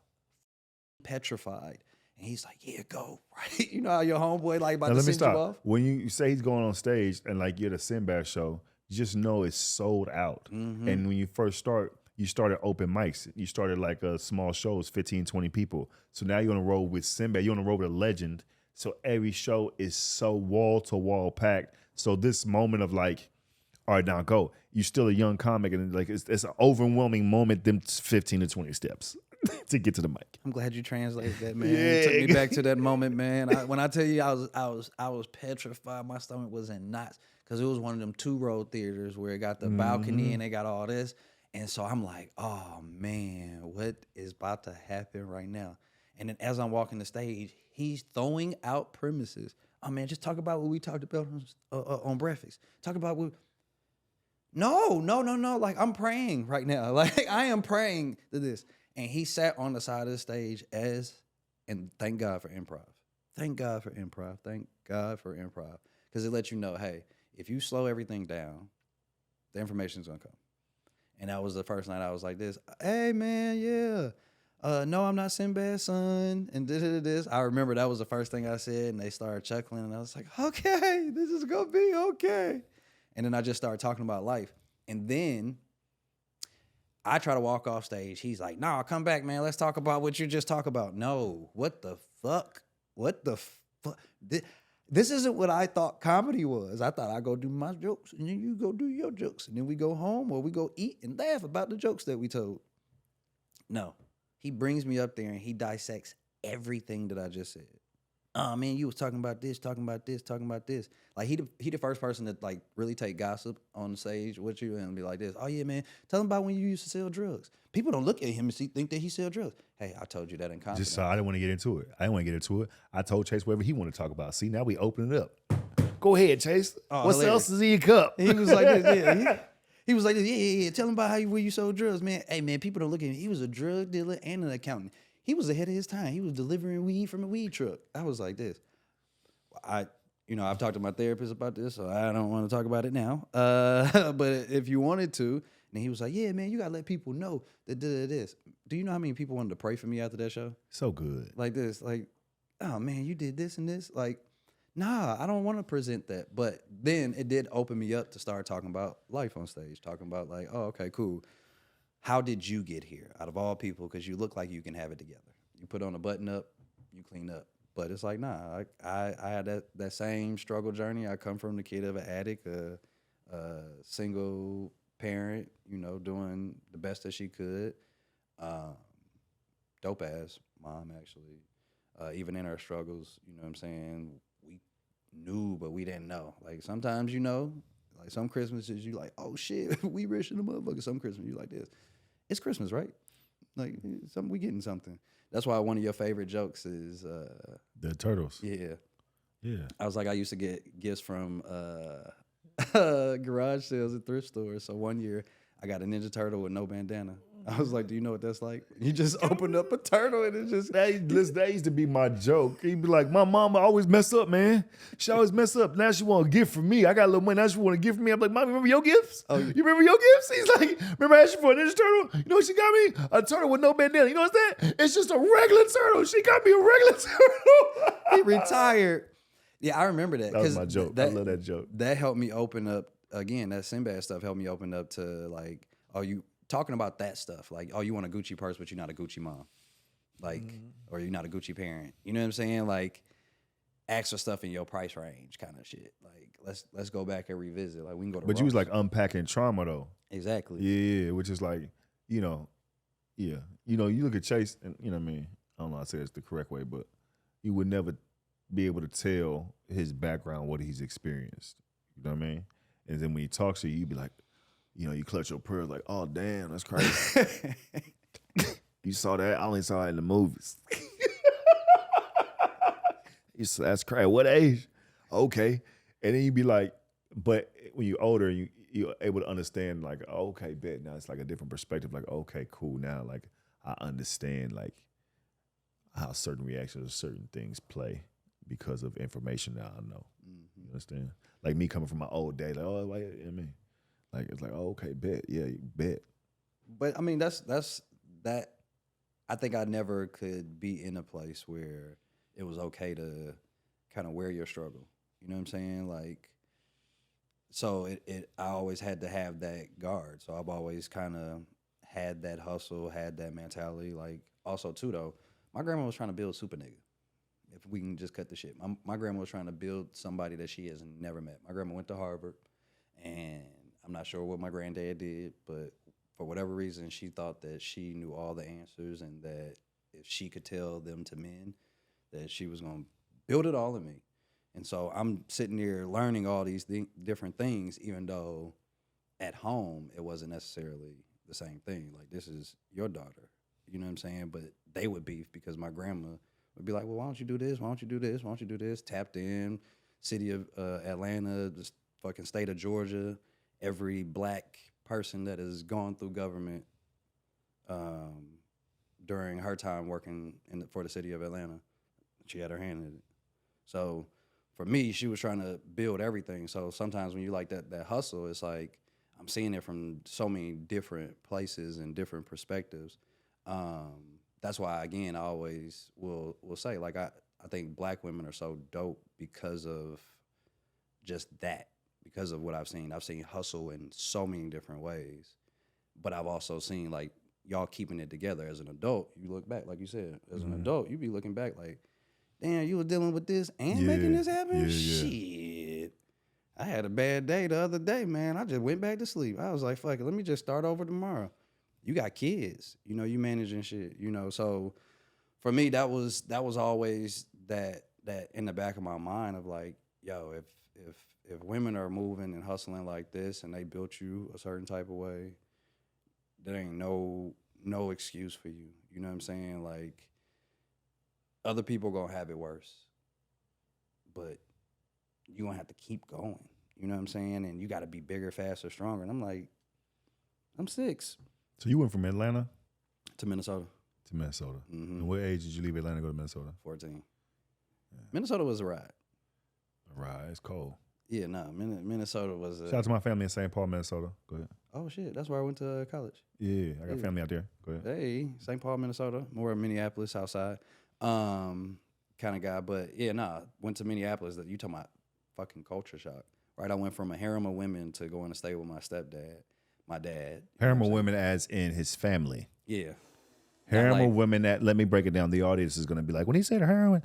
petrified. And he's like, yeah, go, right? You know how your homeboy like about to send you off? When you say he's going on stage and like you're at a Sinbad show, you just know it's sold out. And when you first start, you started open mics. You started like small shows, 15, 20 people. So now you're on the road with Sinbad. You're on the road with a legend. So every show is so wall-to-wall packed. So this moment of like, all right, now go. You're still a young comic, and like it's an overwhelming moment, them 15 to 20 steps to get to the mic. I'm glad you translated that, man. It took me back to that moment, man. When I tell you I was petrified, my stomach was in knots because it was one of them 2-row theaters where it got the balcony and they got all this. And so I'm like, oh man, what is about to happen right now? And then as I'm walking the stage, he's throwing out premises. Oh man, just talk about what we talked about on breakfast. Talk about what. No. Like, I'm praying right now. Like, I am praying to this. And he sat on the side of the stage and thank God for improv. Thank God for improv. Thank God for improv. Because it lets you know, hey, if you slow everything down, the information's gonna come. And that was the first night I was like this. Hey man, yeah. No, I'm not Sinbad's son. And this. I remember that was the first thing I said, and they started chuckling, and I was like, okay, this is gonna be okay. And then I just started talking about life. And then I try to walk off stage. He's like, nah, come back, man. Let's talk about what you just talked about. No, what the fuck? What the fuck? This isn't what I thought comedy was. I thought I'd go do my jokes, and then you go do your jokes. And then we go home, or we go eat and laugh about the jokes that we told. No. He brings me up there, and he dissects everything that I just said. Oh, man, you was talking about this, talking about this, talking about this. Like, he the first person to, like, really take gossip on the stage with you and be like this. Oh, yeah, man, tell him about when you used to sell drugs. People don't look at him and think that he sell drugs. Hey, I told you that in confidence. Just so I didn't want to get into it. I told Chase whatever he wanted to talk about. See, now we open it up. Go ahead, Chase. What else is in your cup? He was like this, yeah. He was like this, yeah. Tell him about where you sold drugs, man. Hey, man, people don't look at him. He was a drug dealer and an accountant. He was ahead of his time. He was delivering weed from a weed truck. I was like this. I've talked to my therapist about this, so I don't want to talk about it now. But if you wanted to, and he was like, yeah, man, you got to let people know that this. Do you know how many people wanted to pray for me after that show? So good. Like this, like, oh, man, you did this and this. Like, nah, I don't want to present that. But then it did open me up to start talking about life on stage, talking about like, oh, okay, cool. How did you get here out of all people? Because you look like you can have it together. You put on a button up, you clean up. But it's like, nah, I had that same struggle journey. I come from the kid of an addict, a single parent, doing the best that she could. Dope ass mom, actually. Even in her struggles, you know what I'm saying? We knew, but we didn't know. Like, sometimes like some Christmases you like, oh shit, we rich in the motherfucker. Some Christmas you like this. It's Christmas, right? Like, we getting something. That's why one of your favorite jokes is the turtles. Yeah. Yeah. I was like, I used to get gifts from garage sales at thrift stores. So one year I got a Ninja Turtle with no bandana. I was like, do you know what that's like? You just opened up a turtle and it just... That used to be my joke. He'd be like, my mama always mess up, man. She always mess up. Now she want a gift from me. I got a little money. Now she want a gift from me. I'm like, Mom, remember your gifts? Oh, you remember your gifts? He's like, remember I asked you for a Ninja Turtle? You know what she got me? A turtle with no bandana. You know what's that? It's just a regular turtle. She got me a regular turtle. He retired. Yeah, I remember that. That was my joke. I love that joke. That helped me open up, again, that Sinbad stuff helped me open up to, like, you talking about that stuff. Like, oh, you want a Gucci purse, but you're not a Gucci mom. Like, or you're not a Gucci parent. You know what I'm saying? Like, ask for stuff in your price range kind of shit. Like, let's go back and revisit. Like, we can go to But Ross. you was like unpacking trauma, though. Exactly. Yeah, which is like, yeah. You look at Chase, and you know what I mean? I don't know how to say it's the correct way, but you would never be able to tell his background, what he's experienced. You know what I mean? And then when he talks to you, you be like, you clutch your pearls like, oh, damn, that's crazy. You saw that? I only saw it in the movies. That's crazy. What age? Okay. And then you be like, but when you're older, you're able to understand, like, oh, okay, bet. Now it's like a different perspective. Like, okay, cool. Now, like, I understand, like, how certain reactions or certain things play because of information that I know. You understand? Like me coming from my old day, like, oh, wait, I mean, like, it's like, oh, okay, bet. Yeah, bet. But I mean, that's that. I think I never could be in a place where it was okay to kind of wear your struggle. You know what I'm saying? Like, so I always had to have that guard. So I've always kind of had that hustle, had that mentality. Like, also too though, my grandma was trying to build super nigga. If we can just cut the shit, my grandma was trying to build somebody that she has never met. My grandma went to Harvard, and I'm not sure what my granddad did, but for whatever reason, she thought that she knew all the answers and that if she could tell them to men, that she was going to build it all in me. And so I'm sitting here learning all these different things, even though at home it wasn't necessarily the same thing. Like, this is your daughter, you know what I'm saying? But they would beef because my grandma would be like, well, why don't you do this? Why don't you do this? Why don't you do this? Tapped in, city of Atlanta, the fucking state of Georgia, every black person that has gone through government during her time working for the city of Atlanta, she had her hand in it. So for me, she was trying to build everything. So sometimes when you like that hustle, it's like I'm seeing it from so many different places and different perspectives. That's why, again, I always will say, like, I think black women are so dope because of just that, because of what I've seen. I've seen hustle in so many different ways, but I've also seen, like, y'all keeping it together. As an adult, you look back, like you said, as an adult, you be looking back like, damn, you were dealing with this and making this happen? Yeah. Shit. I had a bad day the other day, man. I just went back to sleep. I was like, fuck it, let me just start over tomorrow. You got kids, you managing shit, So for me, that was always that in the back of my mind of like, yo, if women are moving and hustling like this and they built you a certain type of way, there ain't no excuse for you. You know what I'm saying? Like, other people gonna have it worse, but you gonna have to keep going. You know what I'm saying? And you got to be bigger, faster, stronger. And I'm like, I'm 6. So you went from Atlanta to Minnesota. To Minnesota. Mm-hmm. And what age did you leave Atlanta to go to Minnesota? 14. Yeah. Minnesota was a ride. A ride. It's cold. Yeah, no. Minnesota was a... Shout out to my family in St. Paul, Minnesota. Go ahead. Oh, shit. That's where I went to college. Yeah, I got family out there. Go ahead. Hey, St. Paul, Minnesota. More Minneapolis, outside kind of guy. But, yeah, nah. Went to Minneapolis. You talking about fucking culture shock. Right? I went from a harem of women to going to stay with my stepdad. My dad. Harem of women as in his family. Yeah. Harem like- of women that, let me break it down. The audience is going to be like, when he said harem,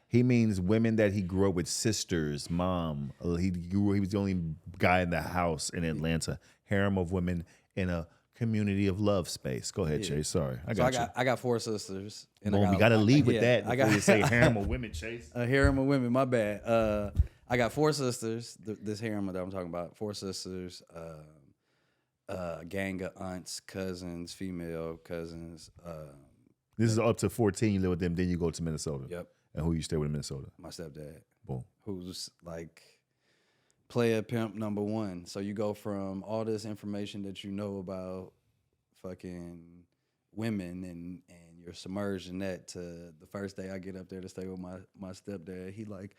he means women that he grew up with, sisters, mom. He was the only guy in the house in Atlanta. Harem of women in a community of love space. Go ahead, Chase. Sorry. I got 4 sisters. And Boom, you got to lead with yeah, that before you say harem of women, Chase. A harem of women, my bad. I got 4 sisters. This harem that I'm talking about, 4 sisters, gang of aunts, cousins, female cousins. This is up to 14. You live with them, then you go to Minnesota. Yep. And who you stay with in Minnesota? My stepdad. Boom. Who's like player pimp number 1. So you go from all this information that you know about fucking women and you're submerged in that to the first day I get up there to stay with my stepdad. He like,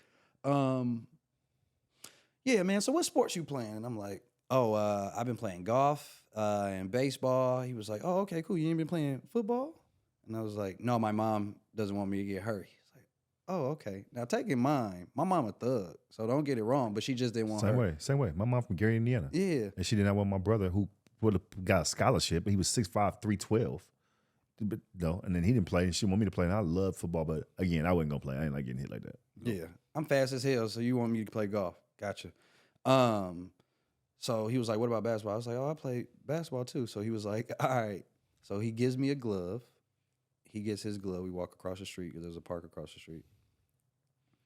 yeah, man, so what sports you playing? And I'm like, oh, I've been playing golf and baseball. He was like, oh, okay, cool. You ain't been playing football? And I was like, no, my mom doesn't want me to get hurt. He's like, oh, okay. Now take in mind, my mom a thug, so don't get it wrong, but she just didn't want her. Same way. My mom from Gary, Indiana. Yeah. And she did not want my brother, who would have got a scholarship, but he was 6'5", 312. But no, and then he didn't play, and she wanted me to play, and I love football, but again, I wasn't going to play. I ain't like getting hit like that. Yeah. I'm fast as hell, so you want me to play golf. Gotcha. So he was like, what about basketball? I was like, oh, I play basketball too. So he was like, all right. So he gives me a glove. He gets his glove. We walk across the street because there's a park across the street.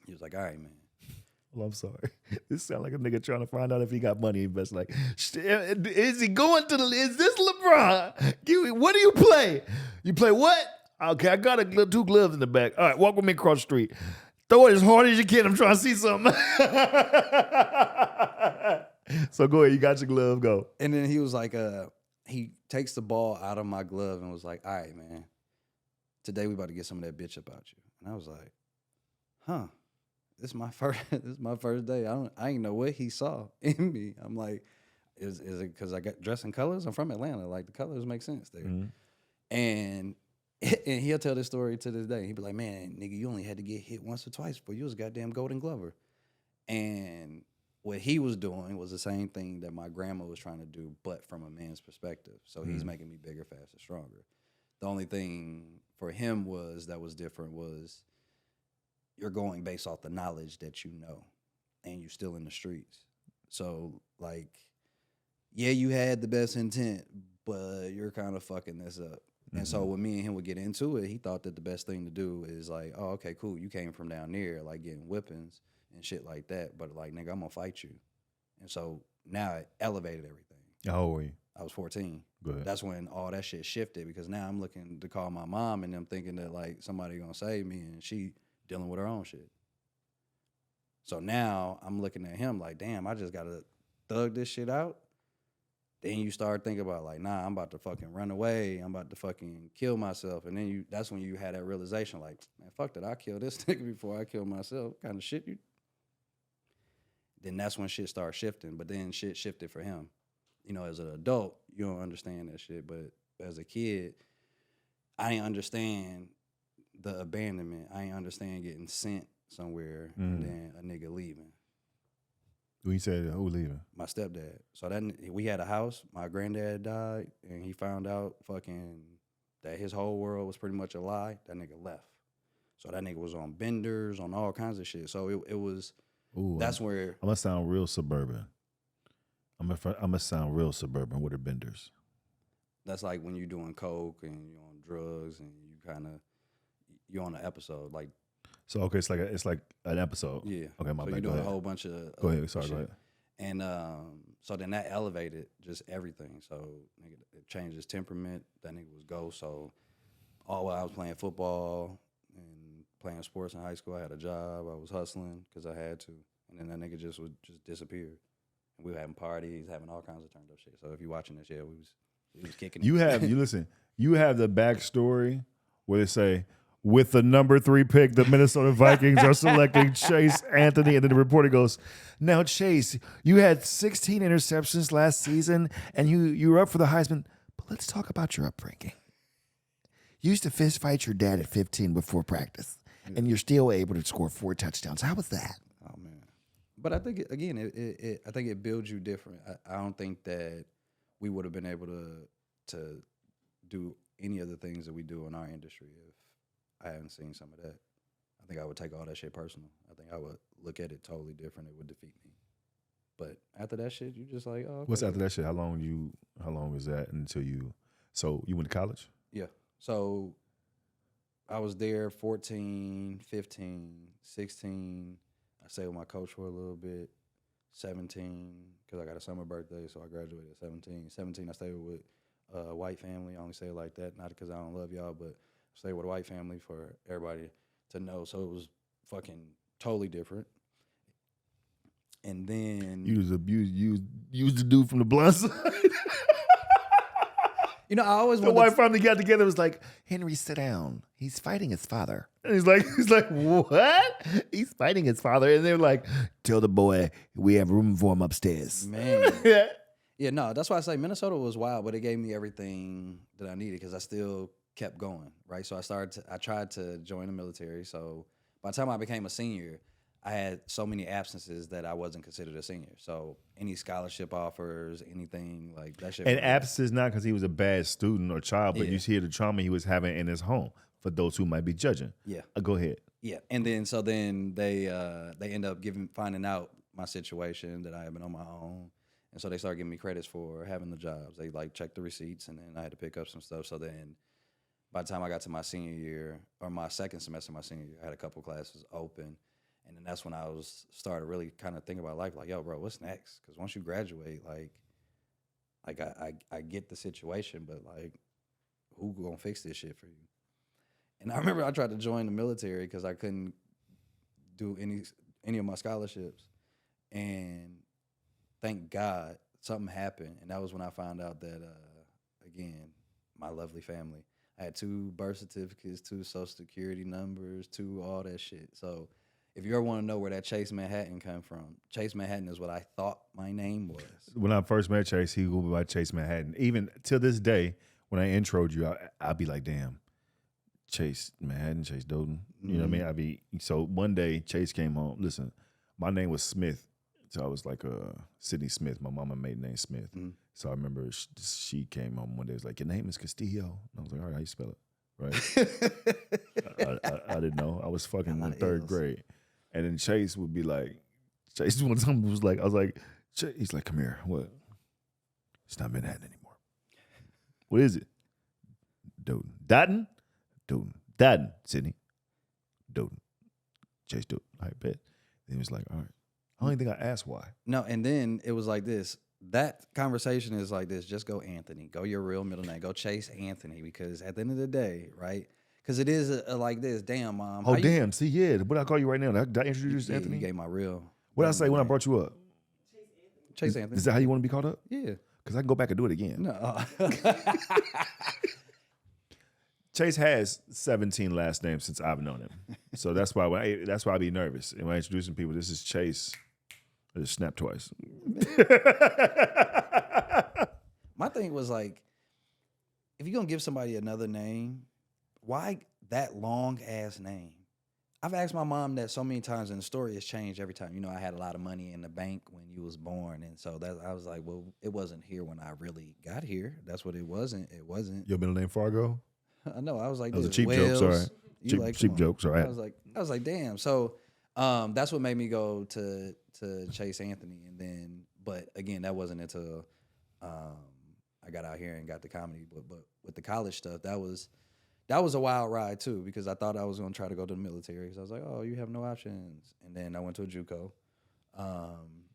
He was like, all right, man. Well, I'm sorry. This sounds like a nigga trying to find out if he got money. Invest like, is he going to is this LeBron? What do you play? You play what? Okay, I got 2 gloves in the back. All right, walk with me across the street. Throw it as hard as you can. I'm trying to see something. So go ahead. You got your glove. Go. And then he was like, he takes the ball out of my glove and was like, all right, man, today we about to get some of that bitch about you. And I was like, huh, this is my first day. I ain't know what he saw in me. I'm like, is it because I got dressed in colors? I'm from Atlanta. Like the colors make sense there. Mm-hmm. And he'll tell this story to this day. He'd be like, man, nigga, you only had to get hit once or twice before you was a goddamn Golden Glover. And what he was doing was the same thing that my grandma was trying to do, but from a man's perspective. So he's making me bigger, faster, stronger. The only thing for him that was different was you're going based off the knowledge that you know, and you're still in the streets. So, like, yeah, you had the best intent, but you're kind of fucking this up. Mm-hmm. And so when me and him would get into it, he thought that the best thing to do is like, oh, okay, cool, you came from down there, like getting whippings and shit like that. But like, nigga, I'm gonna fight you. And so now it elevated everything. How old were you? I was 14. Good. That's when all that shit shifted because now I'm looking to call my mom and I'm thinking that like somebody gonna save me and she dealing with her own shit. So now I'm looking at him like, damn, I just gotta thug this shit out. Then you start thinking about like, nah, I'm about to fucking run away. I'm about to fucking kill myself. And then that's when you had that realization like, man, fuck that. I killed this nigga before I killed myself. What kind of shit you? Then that's when shit started shifting. But then shit shifted for him. You know, as an adult, you don't understand that shit. But as a kid, I didn't understand the abandonment. I didn't understand getting sent somewhere and then a nigga leaving. When you said who leaving? My stepdad. So we had a house. My granddad died, and he found out fucking that his whole world was pretty much a lie. That nigga left. So that nigga was on benders, on all kinds of shit. So it was. Ooh, that's where I'm gonna sound real suburban. I'm gonna sound real suburban with the benders. That's like when you're doing coke and you're on drugs and you're on an episode like. So okay, it's like an episode. Yeah. Okay, my bad. So you're doing a whole bunch of. Go ahead. Sorry. Go ahead. And so then that elevated just everything. So nigga, it changed his temperament. That nigga was ghost. So all while I was playing football and playing sports in high school, I had a job. I was hustling because I had to. And then that nigga just disappeared. And we were having parties, having all kinds of turned up shit. So if you're watching this, yeah, we was kicking. You listen. You have the backstory where they say, with the number 3 pick, the Minnesota Vikings are selecting Chase Anthony. And then the reporter goes, now, Chase, you had 16 interceptions last season, and you were up for the Heisman. But let's talk about your upbringing. You used to fist fight your dad at 15 before practice, and you're still able to score 4 touchdowns. How was that? Oh, man. But I think, I think it builds you different. I don't think that we would have been able to do any of the things that we do in our industry if I hadn't seen some of that. I think I would take all that shit personal. I think I would look at it totally different. It would defeat me. But after that shit, you just like, oh, okay. What's after that shit? How long is that until you? So you went to college? Yeah. So I was there 14, 15, 16. I stayed with my coach for a little bit. 17, because I got a summer birthday, so I graduated at 17. 17, I stayed with a white family. I only say it like that, not because I don't love y'all, but I stayed with a white family for everybody to know. So it was fucking totally different. And then You was the dude from the blind side. you know, I always The wanted white to, family got together. Was like, Henry, sit down. He's fighting his father. and he's like, what? He's fighting his father. And they're like, tell the boy we have room for him upstairs. man. Yeah. Yeah, no, that's why I say Minnesota was wild, but it gave me everything that I needed because I still kept going, right? So I tried to join the military. So by the time I became a senior, I had so many absences that I wasn't considered a senior. So any scholarship offers, anything like that shit. And absence is not because he was a bad student or child, but Yeah. you hear the trauma he was having in his home. For those who might be judging, Yeah. Go ahead. Yeah, and then they end up finding out my situation that I had been on my own, and so they started giving me credits for having the jobs. They like checked the receipts, and then I had to pick up some stuff. So then, by the time I got to my senior year or my second semester, of my senior year, I had a couple classes open, and then that's when I started really kind of thinking about life. Like, yo, bro, what's next? Because once you graduate, like I get the situation, but like, who gonna fix this shit for you? And I remember I tried to join the military because I couldn't do any of my scholarships. And thank God something happened. And that was when I found out that, again, my lovely family. I had 2 birth certificates, 2 social security numbers, 2 all that shit. So if you ever want to know where that Chase Manhattan come from, Chase Manhattan is what I thought my name was. When I first met Chase, he would be by Chase Manhattan. Even till this day, when I introed you, I'd be like, damn. Chase Manhattan, Chase Doden. You know what I mean? So one day Chase came home. Listen, my name was Smith. So I was like Sydney Smith. My mama made name Smith. So I remember she came home one day. Was like, your name is Castillo. And I was like, all right, how you spell it? Right? I didn't know. I was fucking in 3rd grade. And then Chase would be like, Chase one time was like, I was like, he's like, come here. What? It's not Manhattan anymore. What is it? Doden. Dotton? Doden, Sydney. Doden. Chase Doden. All right, bet. Then he was like, all right. I don't even think I asked why. No, and then it was like this. That conversation is like this. Just go Anthony. Go your real middle name. Go Chase Anthony. Because at the end of the day, right? Because it is like this. Damn, Mom. Oh, damn. See, yeah. What I call you right now? Did I introduce Yeah, Anthony? you gave my real. What did I say when I brought you up? Chase Anthony. Is that how you want to be called up? Yeah. Because I can go back and do it again. No. Chase has 17 last names since I've known him. So that's why I be nervous. And when I introducing people, this is Chase. I just snap twice. My thing was like, if you're going to give somebody another name, why that long ass name? I've asked my mom that so many times, and the story has changed every time. You know, I had a lot of money in the bank when you was born, and so I was like, well, it wasn't here when I really got here. That's what it wasn't. It wasn't. Your middle name Fargo? I know. I was like, That was a this, cheap joke. Sorry, cheap come joke. on. Sorry. I was like, damn. So that's what made me go to Chase Anthony, and then, but again, that wasn't until I got out here and got the comedy. But with the college stuff, that was a wild ride too, because I thought I was going to try to go to the military. So I was like, oh, you have no options. And then I went to a JUCO.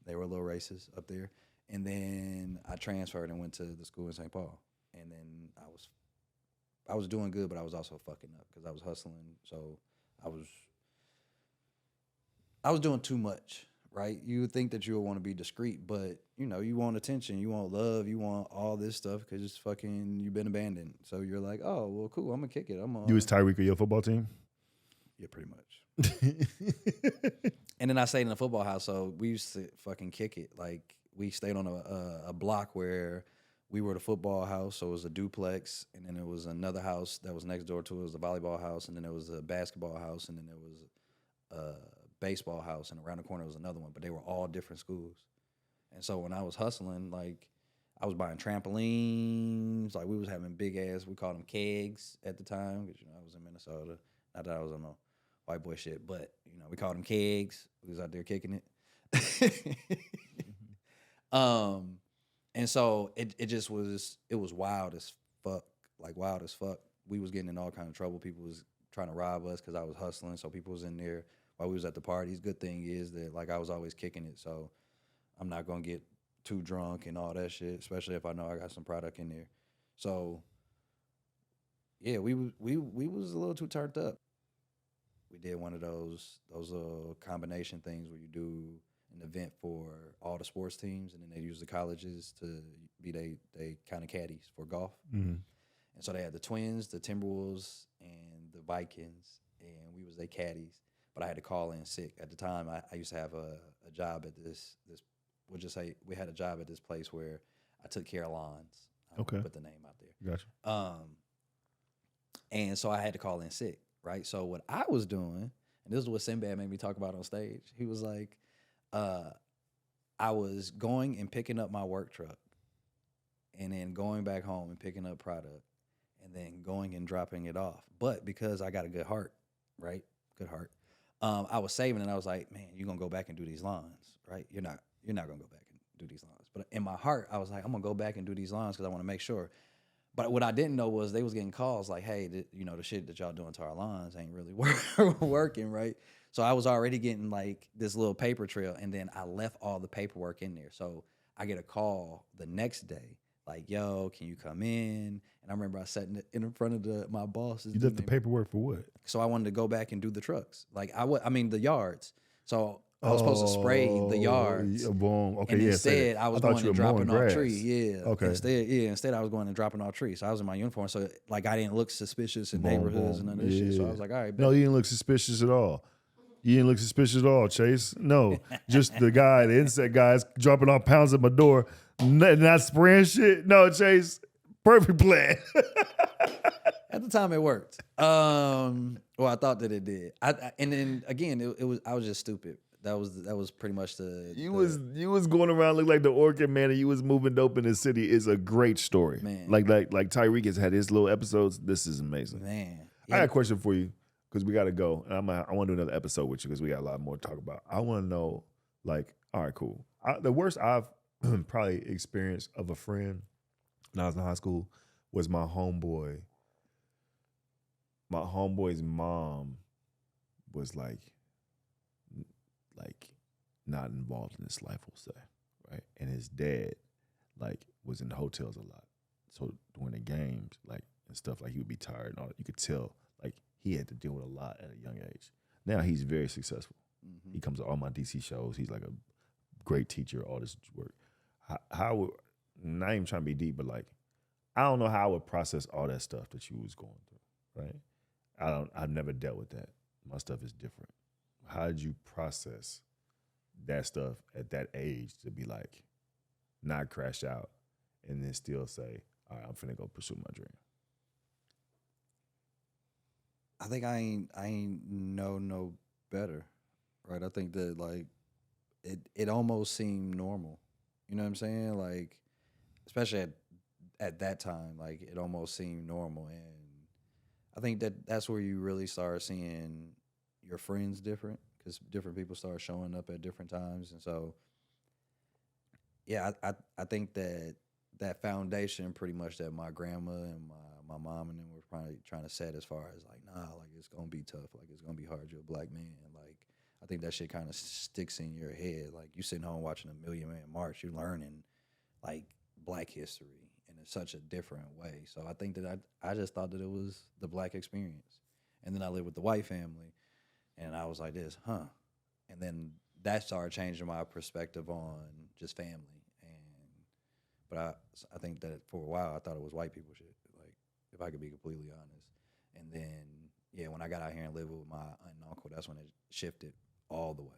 They were a little racist up there. And then I transferred and went to the school in St. Paul. And then I was doing good, but I was also fucking up because I was hustling. So I was doing too much, right? You would think that you would want to be discreet, but you know, you want attention, you want love, you want all this stuff because it's fucking, you've been abandoned. So you're like, oh, well, cool, I'm gonna kick it. You was Tyreek of your football team? Yeah, pretty much. And then I stayed in a football house, so we used to fucking kick it. Like we stayed on a block where we were the football house, so it was a duplex, and then there was another house that was next door to it. It was a volleyball house, and then there was a basketball house, and then there was a baseball house, and around the corner was another one, but they were all different schools. And so when I was hustling, like, I was buying trampolines. Like we was having big ass. We called them kegs at the time because I was in Minnesota. Not that I was on no white boy shit, but we called them kegs. We was out there kicking it. And so it just was wild as fuck, like wild as fuck. We was getting in all kind of trouble. People was trying to rob us because I was hustling. So people was in there while we was at the parties. Good thing is that like I was always kicking it, so I'm not gonna get too drunk and all that shit, especially if I know I got some product in there. So yeah, we was a little too turned up. We did one of those combination things where you do an event for all the sports teams, and then they use the colleges to be they kind of caddies for golf. Mm-hmm. And so they had the Twins, the Timberwolves, and the Vikings, and we was their caddies. But I had to call in sick at the time. I used to have a job at this. We'll just say we had a job at this place where I took care of lawns. I don't wanna put the name out there. Gotcha. And so I had to call in sick, right? So what I was doing, and this is what Sinbad made me talk about on stage. He was like, I was going and picking up my work truck, and then going back home and picking up product, and then going and dropping it off. But because I got a good heart, right? Good heart. I was saving, and I was like, man, you're gonna go back and do these lines, right? You're not gonna go back and do these lines. But in my heart, I was like, I'm gonna go back and do these lines because I want to make sure. But what I didn't know was they was getting calls like, hey, the shit that y'all doing to our lines ain't really working, right? So I was already getting like this little paper trail, and then I left all the paperwork in there. So I get a call the next day, like, yo, can you come in? And I remember I sat in front of my boss. You left the paperwork for what? So I wanted to go back and do the trucks. Like the yards. So I was supposed to spray the yards. Yeah, boom. Okay, and yeah. instead, I was thought going you and were mowing dropping off grass. trees. Yeah. Okay. Instead I was going and dropping off trees. So I was in my uniform. So like I didn't look suspicious in Boom, neighborhoods boom. and none of this shit. So I Yeah. was like, all right, No, bet. you didn't look suspicious at all. You didn't look suspicious at all, Chase. No, just the insect guys dropping off pounds at my door, not spraying shit. No, Chase, perfect plan. At the time, it worked. Well, I thought that it did. And then again, it was I was just stupid. That was pretty much You was going around looking like the Orchid Man, and you was moving dope in the city. It's a great story. Man. Like Tyreek has had his little episodes. This is amazing. man. I got a question for you because we got to go, and I want to do another episode with you because we got a lot more to talk about. I want to know, like, all right, cool. The worst I've probably experienced of a friend when I was in high school was my homeboy. My homeboy's mom was like not involved in his life, we'll say, right? And his dad, was in hotels a lot. So during the games, and stuff, he would be tired and all that. You could tell, he had to deal with a lot at a young age. Now he's very successful. Mm-hmm. He comes to all my DC shows. He's like a great teacher, all this work. How not even trying to be deep, but I don't know how I would process all that stuff that you was going through, right? I've never dealt with that. My stuff is different. How did you process that stuff at that age to be not crash out and then still say, all right, I'm finna go pursue my dream? I think I ain't know no better, right? I think that it almost seemed normal. You know what I'm saying? Especially at that time, it almost seemed normal. And I think that's where you really start seeing your friends different, because different people start showing up at different times. And so, yeah, I think that foundation pretty much that my grandma and my mom and them were probably trying to set as far as it's gonna be tough, it's gonna be hard, you're a black man. I think that shit kind of sticks in your head. You sitting home watching a Million Man March, you're learning black history in such a different way. So I think that I just thought that it was the black experience. And then I lived with the white family, and I was like this, huh? And then that started changing my perspective on just family. But I think that for a while I thought it was white people shit, if I could be completely honest. And then, yeah, when I got out here and lived with my aunt and uncle, that's when it shifted all the way,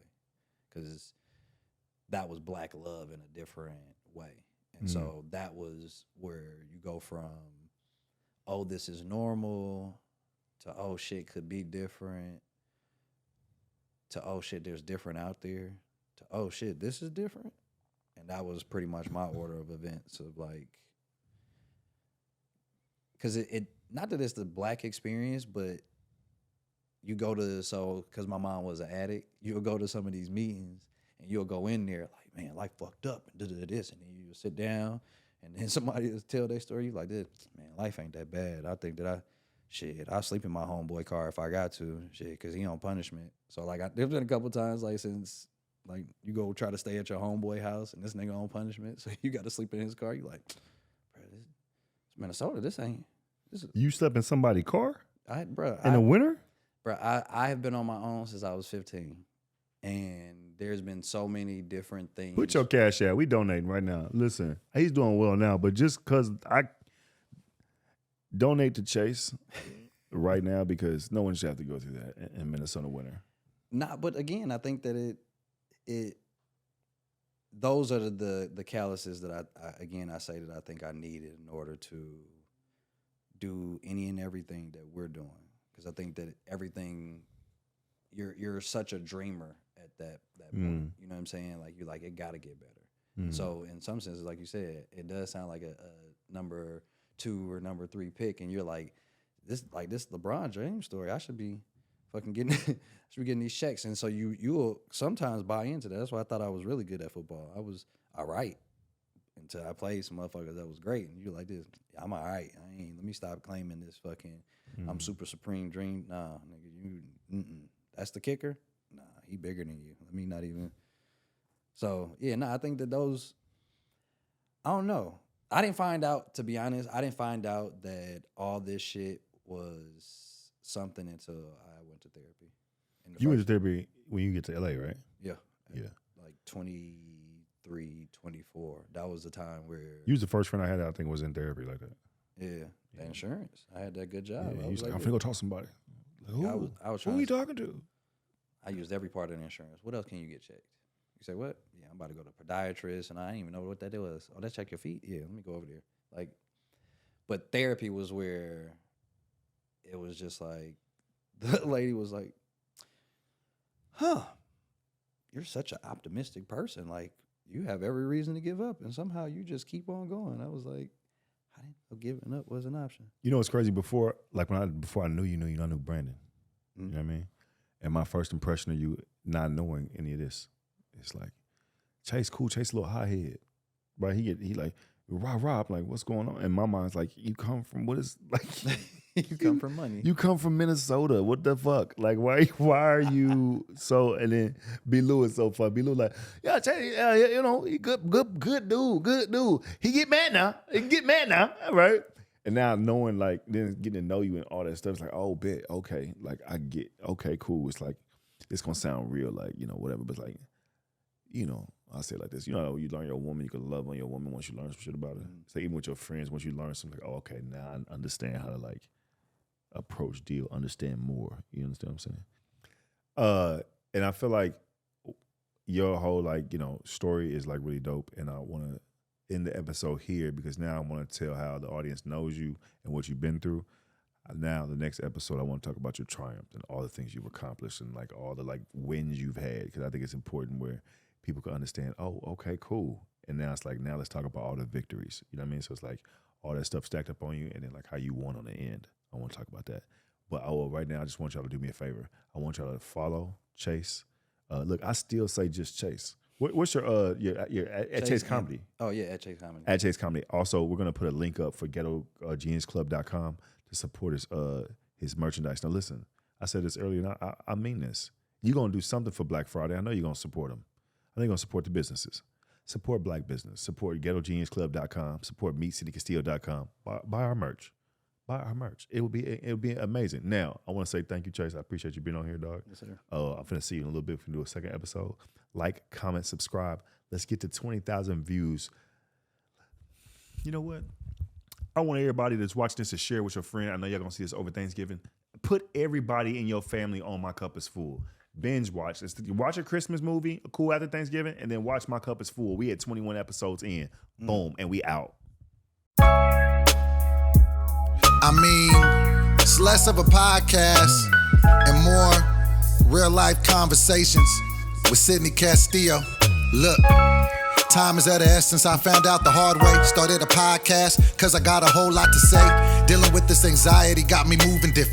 because that was black love in a different way. And so that was where you go from, oh, this is normal, to, oh, shit could be different, to, oh, shit, there's different out there, to, oh, shit, this is different. And that was pretty much my order of events of like, because it not that it's the black experience, but you go to, so because my mom was an addict, you'll go to some of these meetings and you'll go in there like, man, life fucked up and this, and then you sit down and then somebody will tell their story, you like this, man, life ain't that bad. I think that I'll sleep in my homeboy car if I got to, because he on punishment. So like, there's been a couple times like since like you go try to stay at your homeboy house and this nigga on punishment, so you got to sleep in his car. You like, bro, this Minnesota. This is. You slept in somebody's car in In the winter? Bro, I have been on my own since I was 15, and there's been so many different things. Put your cash out. We donating right now. Listen, he's doing well now, but just because I donate to Chase right now, because no one should have to go through that in Minnesota winter. Nah, but again, I think that those are the calluses that I say that I think I needed in order to do any and everything that we're doing. Because I think that everything, you're such a dreamer at that point. You know what I'm saying? Like, you're like, it got to get better. So in some senses, like you said, it does sound like a number 2 or number 3 pick, and you're like, this LeBron James story, I should be fucking getting these checks. And so you will sometimes buy into that. That's why I thought I was really good at football. I was all right until I played some motherfuckers that was great. And you're like this, I'm all right. Let me stop claiming this fucking I'm super supreme dream. Nah, nigga, that's the kicker? Nah, he bigger than you. Let me not even. So, yeah, I think that those, I don't know. I didn't find out, to be honest, that all this shit was something until I went to therapy. You went to therapy when you get to LA, right? Yeah. Yeah. Like 23, 24. That was the time where. You was the first friend I had that I think was in therapy like that. Yeah. The insurance. I had that good job. Yeah, I he was like, I'm this. finna go talk to somebody. Like, who? I was who trying are you to- talking to? I used every part of the insurance. What else can you get checked? You say, what? Yeah, I'm about to go to a podiatrist, and I didn't even know what that was. Oh, let's check your feet? Yeah, let me go over there. Like, but therapy was where it was just like, the lady was like, huh, you're such an optimistic person. Like, you have every reason to give up, and somehow you just keep on going. I was like, I didn't know giving up was an option. You know what's crazy? Before I knew you, I knew Brandon. Mm-hmm. You know what I mean? And my first impression of you, not knowing any of this, it's like, Chase cool, Chase a little hot head. Right? He like, rah. I'm like, what's going on? And my mind's like, you come from, what is, like, You come from money. you come from Minnesota. What the fuck? Like, why are you so, and then B. Lou is so fun. B. Lou like, yeah, Chase, you know, he good dude. He get mad now, right? And now knowing, like, then getting to know you and all that stuff, it's like, oh, bet, okay. Like, I get, okay, cool. It's like, it's going to sound real, like, you know, whatever. But, like, you know, I'll say it like this. You know, you learn your woman, you can love on your woman once you learn some shit about her. So even with your friends, once you learn something, like, oh, okay, now I understand how to, like, approach, deal, understand more. You understand what I'm saying? And I feel like your whole, like, you know, story is, like, really dope. And I want to end the episode here because now I want to tell how the audience knows you and what you've been through. Now, the next episode, I want to talk about your triumphs and all the things you've accomplished and, like, all the, like, wins you've had, because I think it's important where people can understand, oh, okay, cool. And now it's like, now let's talk about all the victories. You know what I mean? So it's like all that stuff stacked up on you and then, like, how you won on the end. I want to talk about that. But right now, I just want y'all to do me a favor. I want y'all to follow Chase. Look, I still say just Chase. What's your at Chase Comedy? Oh, yeah, at Chase Comedy. At Chase Comedy. Also, we're going to put a link up for GhettoGeniusClub.com to support his merchandise. Now, listen, I said this earlier, and I mean this. You're going to do something for Black Friday. I know you're going to support them. I know you're going to support the businesses. Support Black business. Support GhettoGeniusClub.com. Support MeetSydneyCastillo.com. Buy our merch. Buy our merch. It'll be amazing. Now, I want to say thank you, Chase. I appreciate you being on here, dog. Yes, sir. I'm finna see you in a little bit. We're gonna do a second episode. Like, comment, subscribe. Let's get to 20,000 views. You know what? I want everybody that's watching this to share with your friend. I know y'all gonna see this over Thanksgiving. Put everybody in your family on My Cup is Full. Binge watch. Watch a Christmas movie, cool, after Thanksgiving, and then watch My Cup is Full. We had 21 episodes in. Boom, and we out. I mean, it's less of a podcast and more real life conversations with Sydney Castillo. Look, Time is of the essence, I found out the hard way. Started a podcast, cause I got a whole lot to say. Dealing with this anxiety got me moving different.